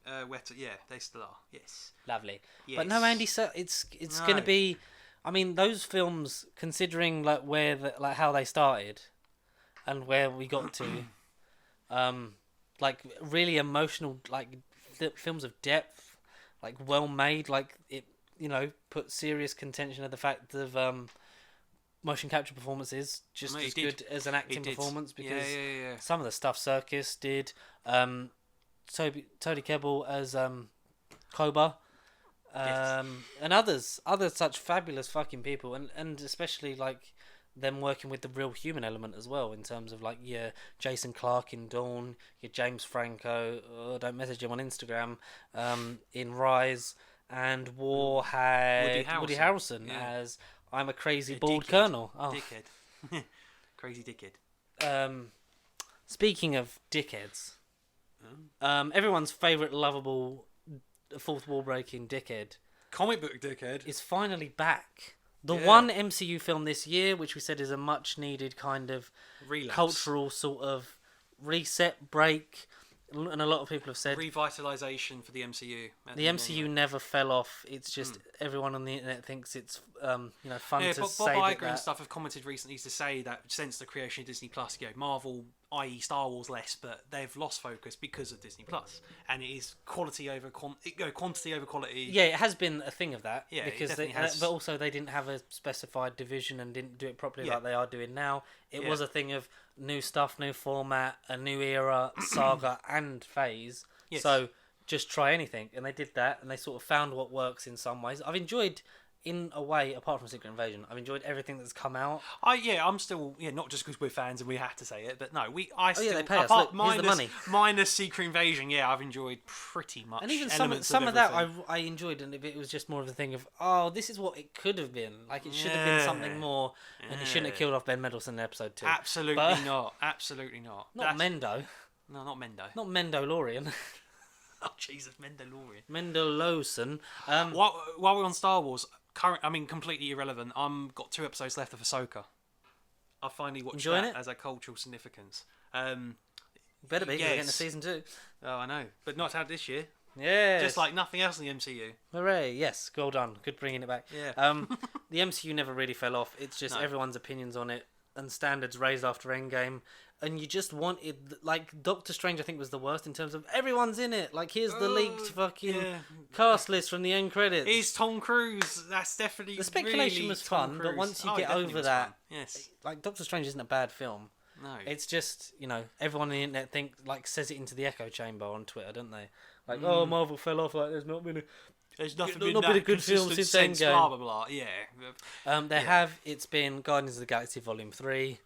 They still are. Yes. Lovely. Yes. But no, Andy, so it's going to be. I mean, those films, considering like how they started, and where we got to, like really emotional, like films of depth, like well made, like it. Put serious contention of the fact of motion capture performances just as good as an acting performance, because some of the stuff Serkis did, Tony Kebbell as Koba, and others such fabulous fucking people, and especially like them working with the real human element as well, in terms of like Jason Clarke in Dawn, your James Franco, don't message him on Instagram, in Rise. And War had Woody Harrelson as I'm a crazy bald colonel. Oh. Dickhead. Crazy dickhead. Speaking of dickheads, everyone's favourite lovable fourth wall breaking dickhead, comic book dickhead, is finally back. The one MCU film this year, which we said is a much needed kind of relapse, cultural sort of reset break. And a lot of people have said revitalization for the MCU. The MCU never fell off. It's just everyone on the internet thinks it's fun to say Bob Iger that. and stuff have commented recently to say that since the creation of Disney Plus, Marvel, i.e. Star Wars, less, but they've lost focus because of Disney Plus, and it is quantity over quality. Yeah, it has been a thing of that. Yeah, because it definitely has. But also they didn't have a specified division and didn't do it properly like they are doing now. It was a thing of new stuff, new format, a new era, saga, and phase. Yes. So just try anything, and they did that, and they sort of found what works in some ways. I've enjoyed, in a way, apart from Secret Invasion, I've enjoyed everything that's come out. I'm still not just because we're fans and we have to say it, but no, they pay us. Look, here's the money. Minus Secret Invasion, I've enjoyed pretty much. And even some of that I enjoyed, and it was just more of the thing of, this is what it could have been. Like, it should have been something more, and you shouldn't have killed off Ben Mendelsohn in episode 2. Absolutely not. Absolutely not. Not Mendo. No, not Mendo. Not Mendolorian. Oh, Jesus, Mandalorian. Mendelsohn. While we're on Star Wars, completely irrelevant. Got 2 episodes left of Ahsoka. I finally watched Enjoying that it? as a cultural significance. Better be, 'cause we're getting a season 2. Oh, I know. But not out this year. Yeah. Just like nothing else in the MCU. Hooray, yes, well done. Good bringing it back. Yeah. The MCU never really fell off. It's just everyone's opinions on it and standards raised after Endgame. And you just wanted, like, Doctor Strange, I think, was the worst in terms of everyone's in it. Like, here's the leaked fucking cast list from the end credits. Is Tom Cruise. That's definitely the speculation really was Tom fun, Cruise. but once you it get definitely over was that, fun. Yes. like, Doctor Strange isn't a bad film. No. It's just, everyone on the internet says it into the echo chamber on Twitter, don't they? Like, oh, Marvel fell off, like, there's not been a good film since Endgame. Blah, blah, blah. Yeah. It's been Guardians of the Galaxy Volume 3.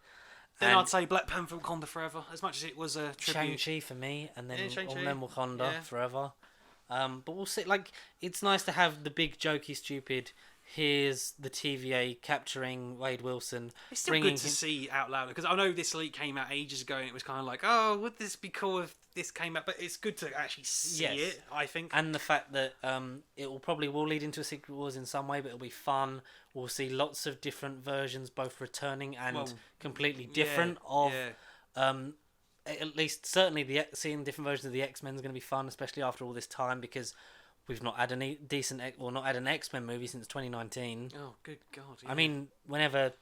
Then I'd say Black Panther Wakanda Forever, as much as it was a tribute. Shang-Chi for me, and then Shang-Chi. Wakanda forever. But we'll see. Like, it's nice to have the big, jokey, stupid. Here's the TVA capturing Wade Wilson. It's still good to see out loud, because I know this leak came out ages ago, and it was kind of like, oh, would this be cool if this came out? But it's good to actually see it, I think. And the fact that it will lead into a Secret Wars in some way, but it'll be fun. We'll see lots of different versions, both returning and completely different of. At least, certainly, seeing different versions of the X-Men is going to be fun, especially after all this time, because we've not had not had an X-Men movie since 2019. Oh, good God! Yeah. I mean, whenever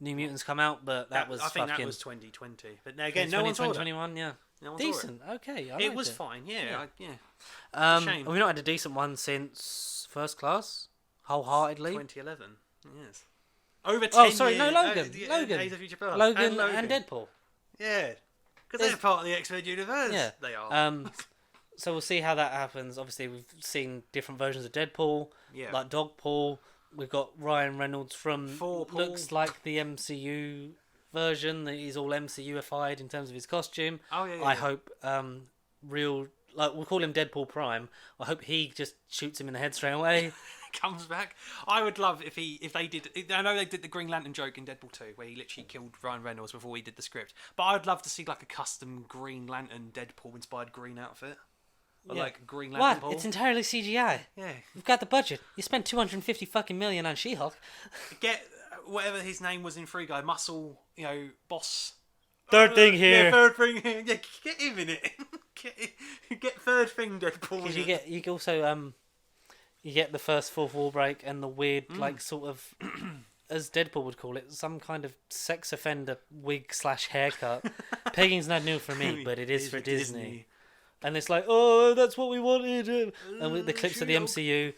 New Mutants come out, but that was. I think that was 2020. But now again, no one's 2021. Yeah, no decent. Okay, it was fine. Yeah. Shame. We've not had a decent one since First Class, wholeheartedly. 2011. Yes. Over 10 Oh, sorry, years. no, Logan. Days of Future Past. Logan and Deadpool. Yeah. Because they're part of the X-Men universe. Yeah. They are. So we'll see how that happens. Obviously, we've seen different versions of Deadpool, like Dogpool. We've got Ryan Reynolds from looks like the MCU version. He's all MCUified in terms of his costume. Oh yeah. I hope real like we'll call him Deadpool Prime. I hope he just shoots him in the head straight away. Comes back. I would love if they did. I know they did the Green Lantern joke in Deadpool 2, where he literally killed Ryan Reynolds before he did the script. But I'd love to see like a custom Green Lantern Deadpool inspired green outfit, or like Green Lantern. What? It's entirely CGI. Yeah. We've got the budget. You spent 250 fucking million on She-Hulk. Get whatever his name was in Free Guy, Muscle, boss. Third thing here. Yeah, third thing here. Yeah, get him in it. Get third thing Deadpool. Because you also you get the first fourth wall break and the weird like sort of as Deadpool would call it, some kind of sex offender wig / haircut. Pegging's not new for me, but it is for Disney. And it's like, oh, that's what we wanted. And with the clips of the MCU,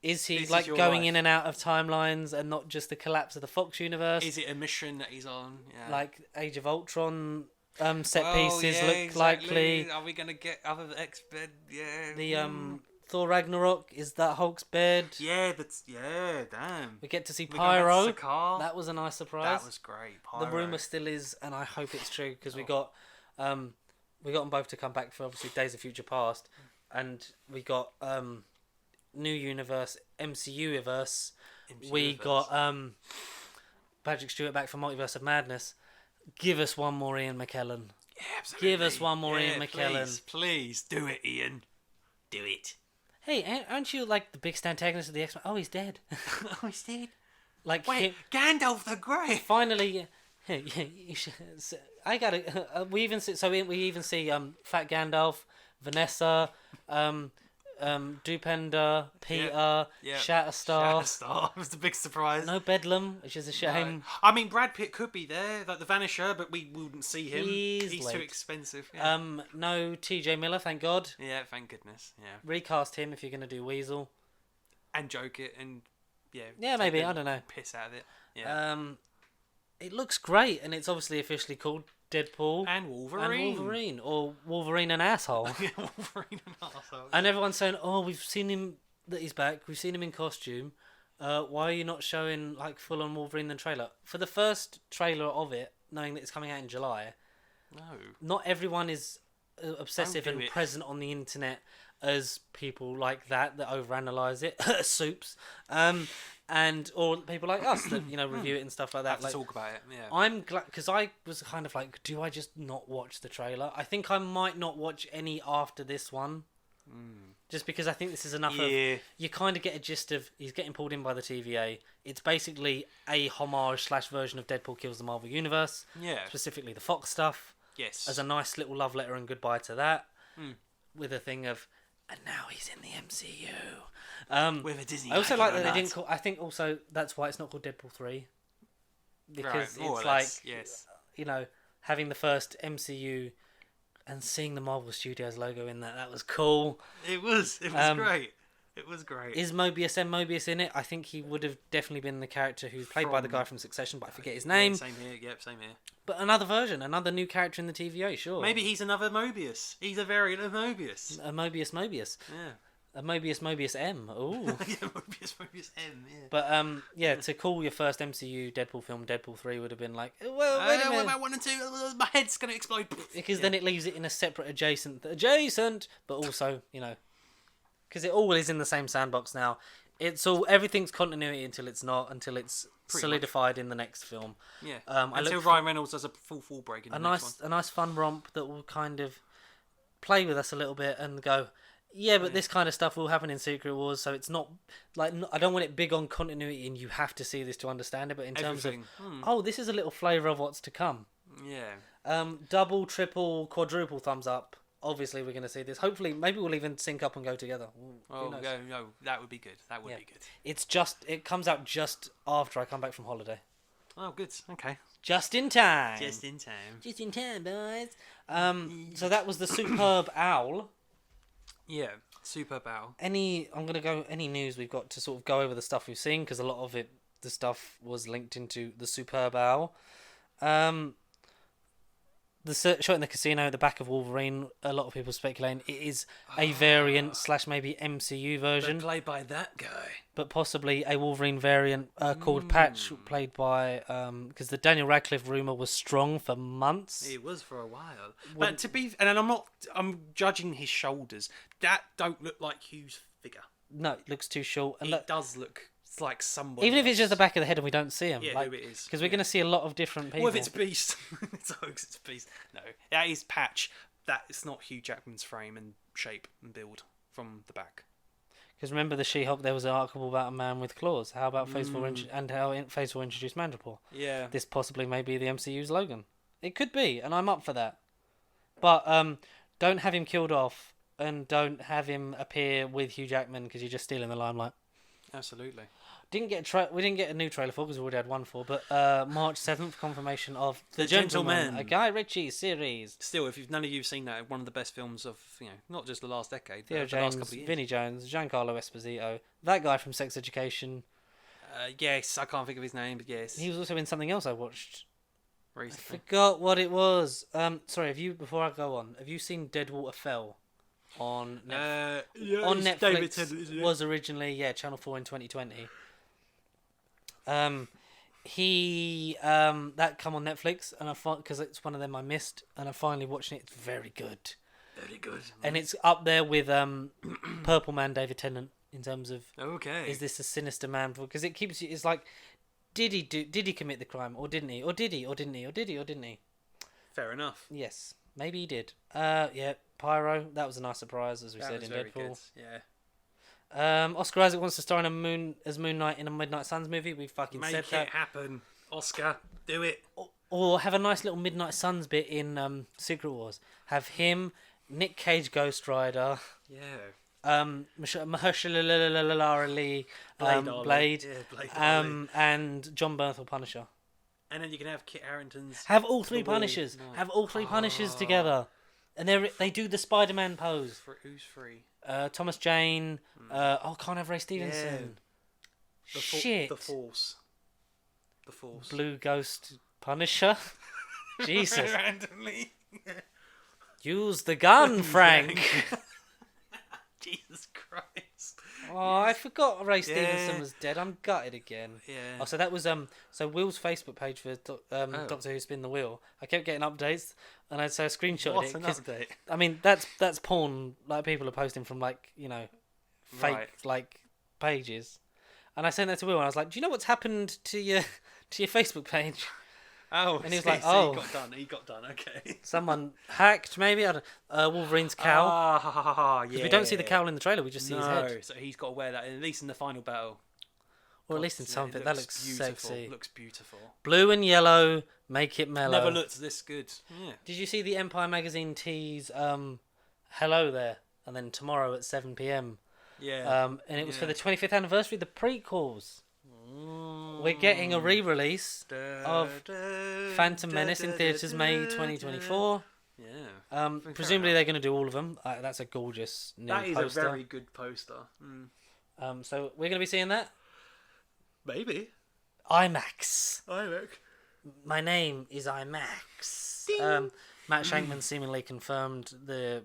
is he like going in and out of timelines and not just the collapse of the Fox universe? Is it a mission that he's on? Yeah. Like Age of Ultron set pieces look likely. Are we gonna get other X-Men? Yeah. The Thor Ragnarok, is that Hulk's bed? Yeah, damn. We get to see Pyro. Car. That was a nice surprise. That was great. Pyro. The rumour still is, and I hope it's true, because we got them both to come back for obviously Days of Future Past, and we got New Universe, MCU-iverse. We got Patrick Stewart back for Multiverse of Madness. Give us one more Ian McKellen. Yeah, absolutely. Give us one more Ian McKellen. Please do it, Ian. Do it. Hey, aren't you like the biggest antagonist of the X-Men? Oh, he's dead. Oh, he's dead. Like, wait, Gandalf the Grey. Finally, I gotta. We even see Fat Gandalf, Vanessa, Dupender, Peter, Shatterstar. Shatterstar was the big surprise. No Bedlam, which is a shame. No. I mean, Brad Pitt could be there, like the Vanisher, but we wouldn't see him. He's too expensive. Yeah. No TJ Miller, thank God. Yeah, thank goodness. Yeah. Recast him if you're gonna do Weasel. And joke it and yeah, maybe, I don't know. Piss out of it. Yeah. It looks great, and it's obviously officially called Deadpool and Wolverine, or Wolverine and Asshole. Yeah, Wolverine and Asshole. And everyone's saying, "Oh, we've seen him that he's back. We've seen him in costume. Why are you not showing like full on Wolverine in the trailer?" For the first trailer of it, knowing that it's coming out in July, not everyone is obsessive and present on the internet as people like that overanalyze it, soups, and or people like us that review it and stuff like that. Have to talk about it. Yeah, I'm glad, because I was kind of like, do I just not watch the trailer? I think I might not watch any after this one, just because I think this is enough of you kind of get a gist of he's getting pulled in by the TVA. It's basically a homage / version of Deadpool Kills the Marvel Universe. Yeah, specifically the Fox stuff. Yes, as a nice little love letter and goodbye to that, with a thing of. And now he's in the MCU. With a Disney. I also like that they didn't call. I think also that's why it's not called Deadpool 3, because it's like having the first MCU and seeing the Marvel Studios logo in that. That was cool. It was great. It was great. Is Mobius in it? I think he would have definitely been the character who's played by the guy from Succession, but I forget his name. Same here. Yep, same here. But another version, another new character in the TVA, sure. Maybe he's another Mobius. He's a variant of Mobius. A Mobius. Yeah. A Mobius M. Ooh. Yeah, Mobius M. Yeah. But to call your first MCU Deadpool film Deadpool 3 would have been like, well, wait a minute. What about 1 and 2? My head's gonna explode. Because then it leaves it in a separate adjacent, but also because it all is in the same sandbox now. Everything's continuity until it's not, until it's solidified in the next film. Yeah. Until Ryan Reynolds does a full break in the next one. A nice fun romp that will kind of play with us a little bit and go, but this kind of stuff will happen in Secret Wars, so it's not like I don't want it big on continuity and you have to see this to understand it. But in terms of this is a little flavour of what's to come. Yeah. Double, triple, quadruple thumbs up. Obviously, we're going to see this. Hopefully, maybe we'll even sync up and go together. No, that would be good. That would be good. It comes out just after I come back from holiday. Oh, good. Okay. Just in time. Just in time, boys. So that was the Superb Owl. Yeah, Superb Owl. Any news we've got to sort of go over the stuff we've seen, because a lot of the stuff was linked into the Superb Owl. The shot in the casino, the back of Wolverine, a lot of people speculating it is a variant / maybe MCU version. But played by that guy. but possibly a Wolverine variant called Patch, played by because the Daniel Radcliffe rumor was strong for months. It was for a while. But I'm judging his shoulders. That don't look like Hugh's figure. No, it looks too short. And It does look like somebody. even if it's else. just the back of the head and we don't see him. Yeah, who it is. Because we're going to see a lot of different people. What if it's Beast? It's Hoax, it's Beast. No, that is Patch. That is not Hugh Jackman's frame and shape and build from the back. Because remember the She-Hulk, there was an article about a man with claws. How about Phase 4 and how Phase 4 introduced Madripoor? Yeah. This possibly may be the MCU's Logan. It could be, and I'm up for that. But don't have him killed off, and don't have him appear with Hugh Jackman because you're just stealing the limelight. Absolutely. We didn't get a new trailer for because we already had one for, but March 7th confirmation of The Gentleman. Gentleman, a Guy Ritchie series. Still, if none of you've seen that, one of the best films of not just the last decade, but Theo the last James, couple of years. Vinnie Jones, Giancarlo Esposito, that guy from Sex Education. Yes, I can't think of his name, but yes. He was also in something else I watched. Recently. Forgot what it was. Sorry, before I go on, have you seen Deadwater Fell on Netflix? On it's Netflix David Tennant, isn't it? was originally Channel 4 in 2020. He that come on Netflix and I thought because it's one of them I missed and I finally watched it. It's very good. Very good. And it's up there with Purple Man David Tennant in terms of Okay. is this a sinister man? Because it keeps you. It's like did he commit the crime or didn't he? Or did he? Or didn't he? Or did he? Or didn't he? Fair enough. Yes, maybe he did. Yeah, Pyro. That was a nice surprise, as we That said was in very Deadpool. good. Yeah. Oscar Isaac wants to star in Moon Knight in a Midnight Suns movie. We fucking Make said it that. happen, Oscar. Do it. Or have a nice little Midnight Suns bit in Secret Wars. Have him, Nick Cage, Ghost Rider. Yeah. Mahershala Ali, Blade, Yeah, Blade Harley. and John Bernthal, Punisher. And then you can have Kit Harington's. Have all three The Wall. Punishers. No. Have all three Punishers together, and they do the Spider-Man pose. Who's free? Thomas Jane. Can't have Ray Stevenson. Shit. The Force. The Force. Blue Ghost Punisher. Jesus. Randomly. Use the gun, Frank. Jesus Christ. Oh, I forgot Ray Yeah. Stevenson was dead. I'm gutted again. Yeah. Oh, so that was so Will's Facebook page for Doctor Who Spin the Wheel. I kept getting updates, and I screenshotted What's it an 'cause, update? I mean that's porn. Like people are posting from fake Right. like pages, and I sent that to Will, and I was like, "Do you know what's happened to your Facebook page?" Oh, And he was so- like, so "Oh." He got done. Okay. Someone hacked maybe. I don't. Wolverine's cowl. Yeah. We don't see the cowl in the trailer. We just see his head, No, so he's got to wear that at least in the final battle. or at least in God, something it that looks beautiful. sexy. Looks beautiful. Blue and yellow make it mellow. Never looked this good. Yeah. Did you see the Empire magazine tease hello there and then tomorrow at 7 p.m. Yeah. And it was for the 25th anniversary of the prequels. We're getting a re-release of Phantom Menace in theaters May 2024. Yeah. Presumably they're going to do all of them. That's a gorgeous new That is poster. a very good poster. So we're going to be seeing that. Maybe. IMAX. I look. My name is IMAX. Matt Shankman seemingly confirmed the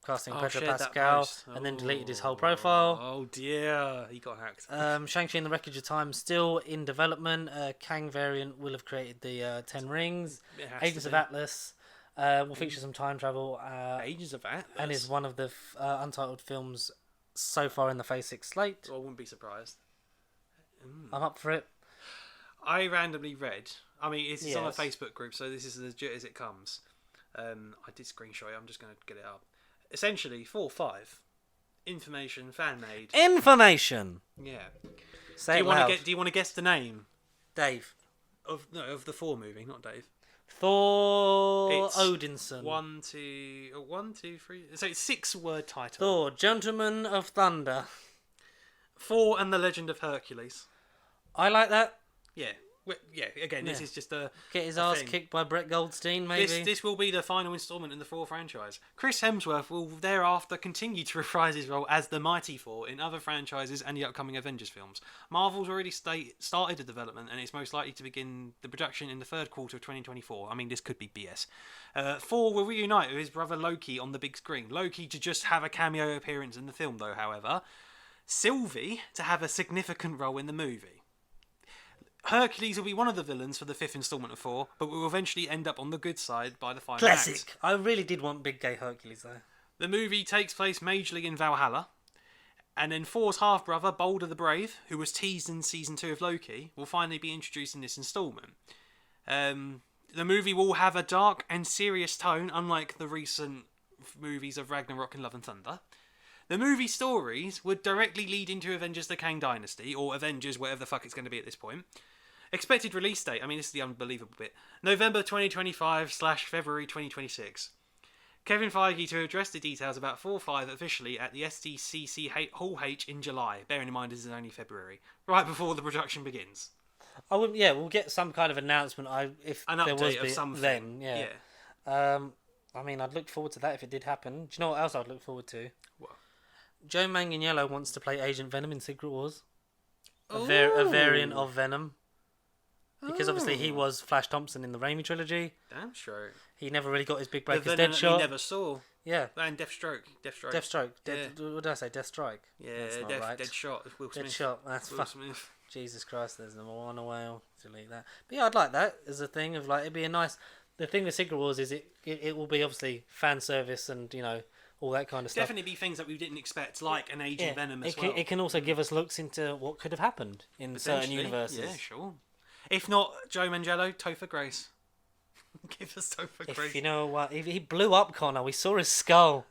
casting Pedro shared that Pascal post. and then deleted his whole profile. Oh dear, he got hacked. Shang-Chi and the Wreckage of Time still in development. Kang variant will have created the 10 Rings. It has Agents to of be. Atlas will feature some time travel Ages of Atlas. and is one of the untitled films so far in the Phase 6 slate. I wouldn't be surprised. I'm up for it. I randomly read. I mean, it's on a Yes. Facebook group, so this is as legit as it comes. I did screenshot it. I'm just going to get it up. Essentially, 4/5 information fan made. Information. Yeah. Say Do it you want loud. to get? Do you want to guess the name Dave. of the 4 movie? Not Dave. Thor It's Odinson. 1, 2, 3. So it's 6-word title. Thor, Gentleman of Thunder. 4 and the Legend of Hercules. I like that. Yeah. Yeah. Again, this Yeah. is just a. Get his a ass thing. kicked by Brett Goldstein, maybe. This will be the final instalment in the Thor franchise. Chris Hemsworth will thereafter continue to reprise his role as the Mighty Thor in other franchises and the upcoming Avengers films. Marvel's already started the development and it's most likely to begin the production in the third quarter of 2024. I mean, this could be BS. Thor will reunite with his brother Loki on the big screen. Loki to just have a cameo appearance in the film, though, however. Sylvie to have a significant role in the movie. Hercules will be one of the villains for the 5th instalment of 4, but will eventually end up on the good side by the final act. I really did want big gay Hercules though. The movie takes place majorly in Valhalla, and then Thor's half-brother, Balder the Brave, who was teased in Season 2 of Loki, will finally be introduced in this instalment. The movie will have a dark and serious tone, unlike the recent movies of Ragnarok and Love and Thunder. The movie stories would directly lead into Avengers the Kang Dynasty, or Avengers, whatever the fuck it's going to be at this point. Expected release date, I mean, this is the unbelievable bit, November 2025/February 2026. Kevin Feige to address the details about 4/5 officially at the SDCC Hall H in July, bearing in mind this is only February, right before the production begins. I would, yeah, we'll get some kind of announcement. If An there update was of something. then, yeah. I mean, I'd look forward to that if it did happen. Do you know what else I'd look forward to? What? Joe Manganiello wants to play Agent Venom in Secret Wars. A variant of Venom. Because obviously he was Flash Thompson in the Raimi trilogy. Damn sure. He never really got his big break as Venom Deadshot. we never saw. Yeah. And Deathstroke. Deathstroke. What did I say? Deathstrike. Yeah, That's not right. Deadshot. Will Smith. Deadshot. That's Will Smith. Jesus Christ, there's no one away. I'll delete that. But yeah, I'd like that as a thing of like, it'd be a nice... The thing with Secret Wars is it will be obviously fan service and, you know, all that kind of stuff. Definitely be things that we didn't expect, like an Agent Venom as well. It can also give us looks into what could have happened in certain universes. Yeah, sure. If not Joe Manganiello, Topher Grace. Give us Topher Grace. You know what? He blew up Connor. We saw his skull.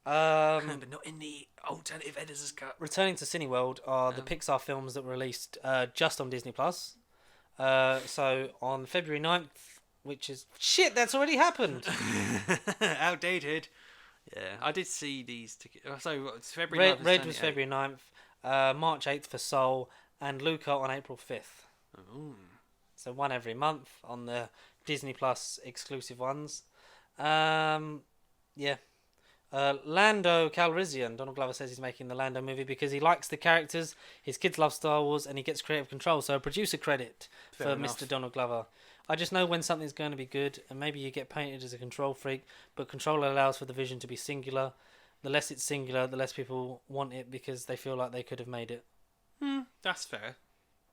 But not in the alternative editor's cut. Returning to Cineworld are the Pixar films that were released just on Disney+. So on February 9th, which is... Shit, that's already happened! Outdated. Yeah, I did see these tickets. So it's February 9th. Red was February 9th, March 8th for Soul, and Luca on April 5th. Ooh. So one every month on the Disney Plus exclusive ones. Yeah. Lando Calrissian. Donald Glover says he's making the Lando movie because he likes the characters, his kids love Star Wars, and he gets creative control. So a producer credit for Mr. Donald Glover. I just know when something's going to be good, and maybe you get painted as a control freak, but control allows for the vision to be singular. The less it's singular, the less people want it because they feel like they could have made it. That's fair.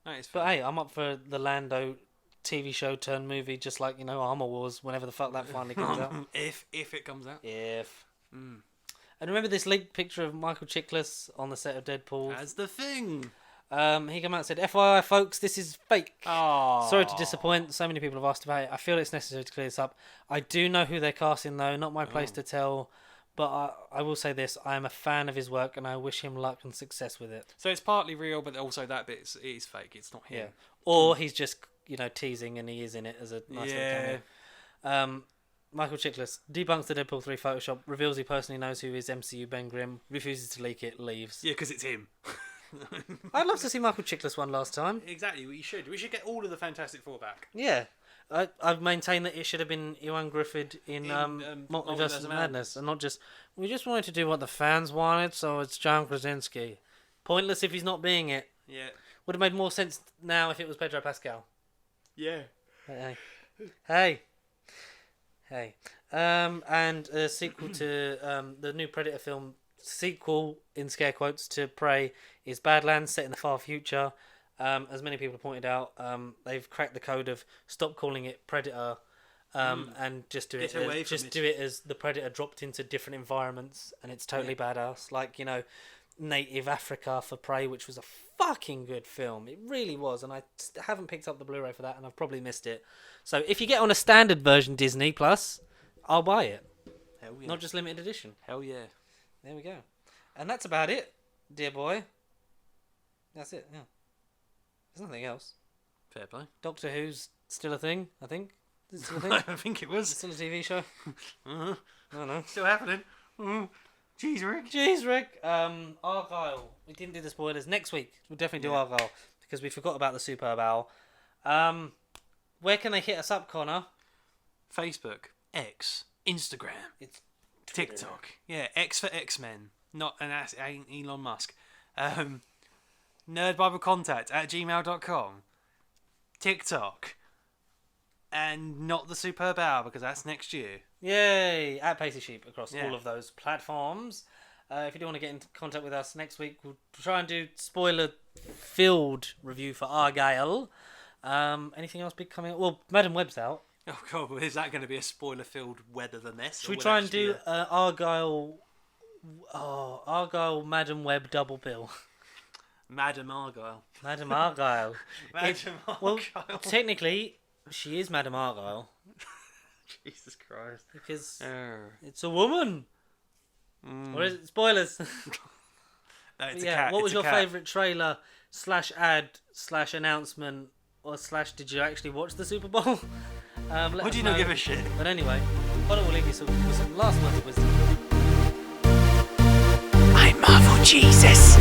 That is fair. But hey, I'm up for the Lando TV show turned movie, just like, you know, Armor Wars, whenever the fuck that finally comes out. If it comes out. If. And remember this leaked picture of Michael Chiklis on the set of Deadpool? As the Thing. He came out and said, FYI folks, this is fake. Aww. Sorry to disappoint, so many people have asked about it. I feel it's necessary to clear this up. I do know who they're casting though, not my place to tell, but I will say this, I am a fan of his work and I wish him luck and success with it. So it's partly real, but also that bit is fake, it's not him. Yeah. Or he's just, you know, teasing and he is in it as a nice little cameo. Michael Chiklis debunks the Deadpool 3 Photoshop, reveals he personally knows who is MCU Ben Grimm, refuses to leak it, leaves. Yeah, because it's him. I'd love to see Michael Chiklis one last time. Exactly, we should. We should get all of the Fantastic Four back. Yeah. I've maintained that it should have been Ewan Griffith in Multiverse of Madness, and not just... We just wanted to do what the fans wanted, so it's John Krasinski. Pointless if he's not being it. Yeah. Would have made more sense now if it was Pedro Pascal. Yeah. Hey. And a sequel to the new Predator film, sequel in scare quotes to Prey, is Badlands, set in the far future. As many people have pointed out, they've cracked the code of stop calling it Predator, and just do it as the Predator dropped into different environments, and it's totally badass. Like, you know, Native Africa for Prey, which was a fucking good film. It really was, and I haven't picked up the Blu-ray for that, and I've probably missed it. So if you get on a standard version Disney Plus, I'll buy it. Hell yeah. Not just limited edition. Hell yeah. There we go. And that's about it, dear boy. That's it, yeah. There's nothing else. Fair play. Doctor Who's still a thing, I think. Is it still a thing? I think it was. It's still a TV show. I don't know. Still happening. Jeez, Rick. Argyle. We didn't do the spoilers. Next week, we'll definitely do Argyle, because we forgot about the Superb Owl. Where can they hit us up, Connor? Facebook, X, Instagram, It's TikTok. Yeah, X for X-Men. Not an ass, ain't Elon Musk. nerdbiblecontact@gmail.com. TikTok. And not the Superb Hour, because that's next year. Yay! At Pacey Sheep across all of those platforms. If you do want to get into contact with us next week, we'll try and do spoiler-filled review for Argyle. Anything else big coming up? Well, Madam Web's out. Oh god, well, is that going to be a spoiler-filled weather than this? Should we try and do Argyle? Oh, Argyle Madam Web double bill. Madam Argyle? Madam Argyle. Madam Argyle. Well, technically, she is Madam Argyle. Jesus Christ. Because it's a woman. Or is it? Spoilers. No, it's a yeah, cat. what was It's a your cat. favourite trailer / ad / announcement or / did you actually watch the Super Bowl? Would you not give a shit? But anyway, why don't we leave you with some last words of wisdom? I'm Marvel Jesus.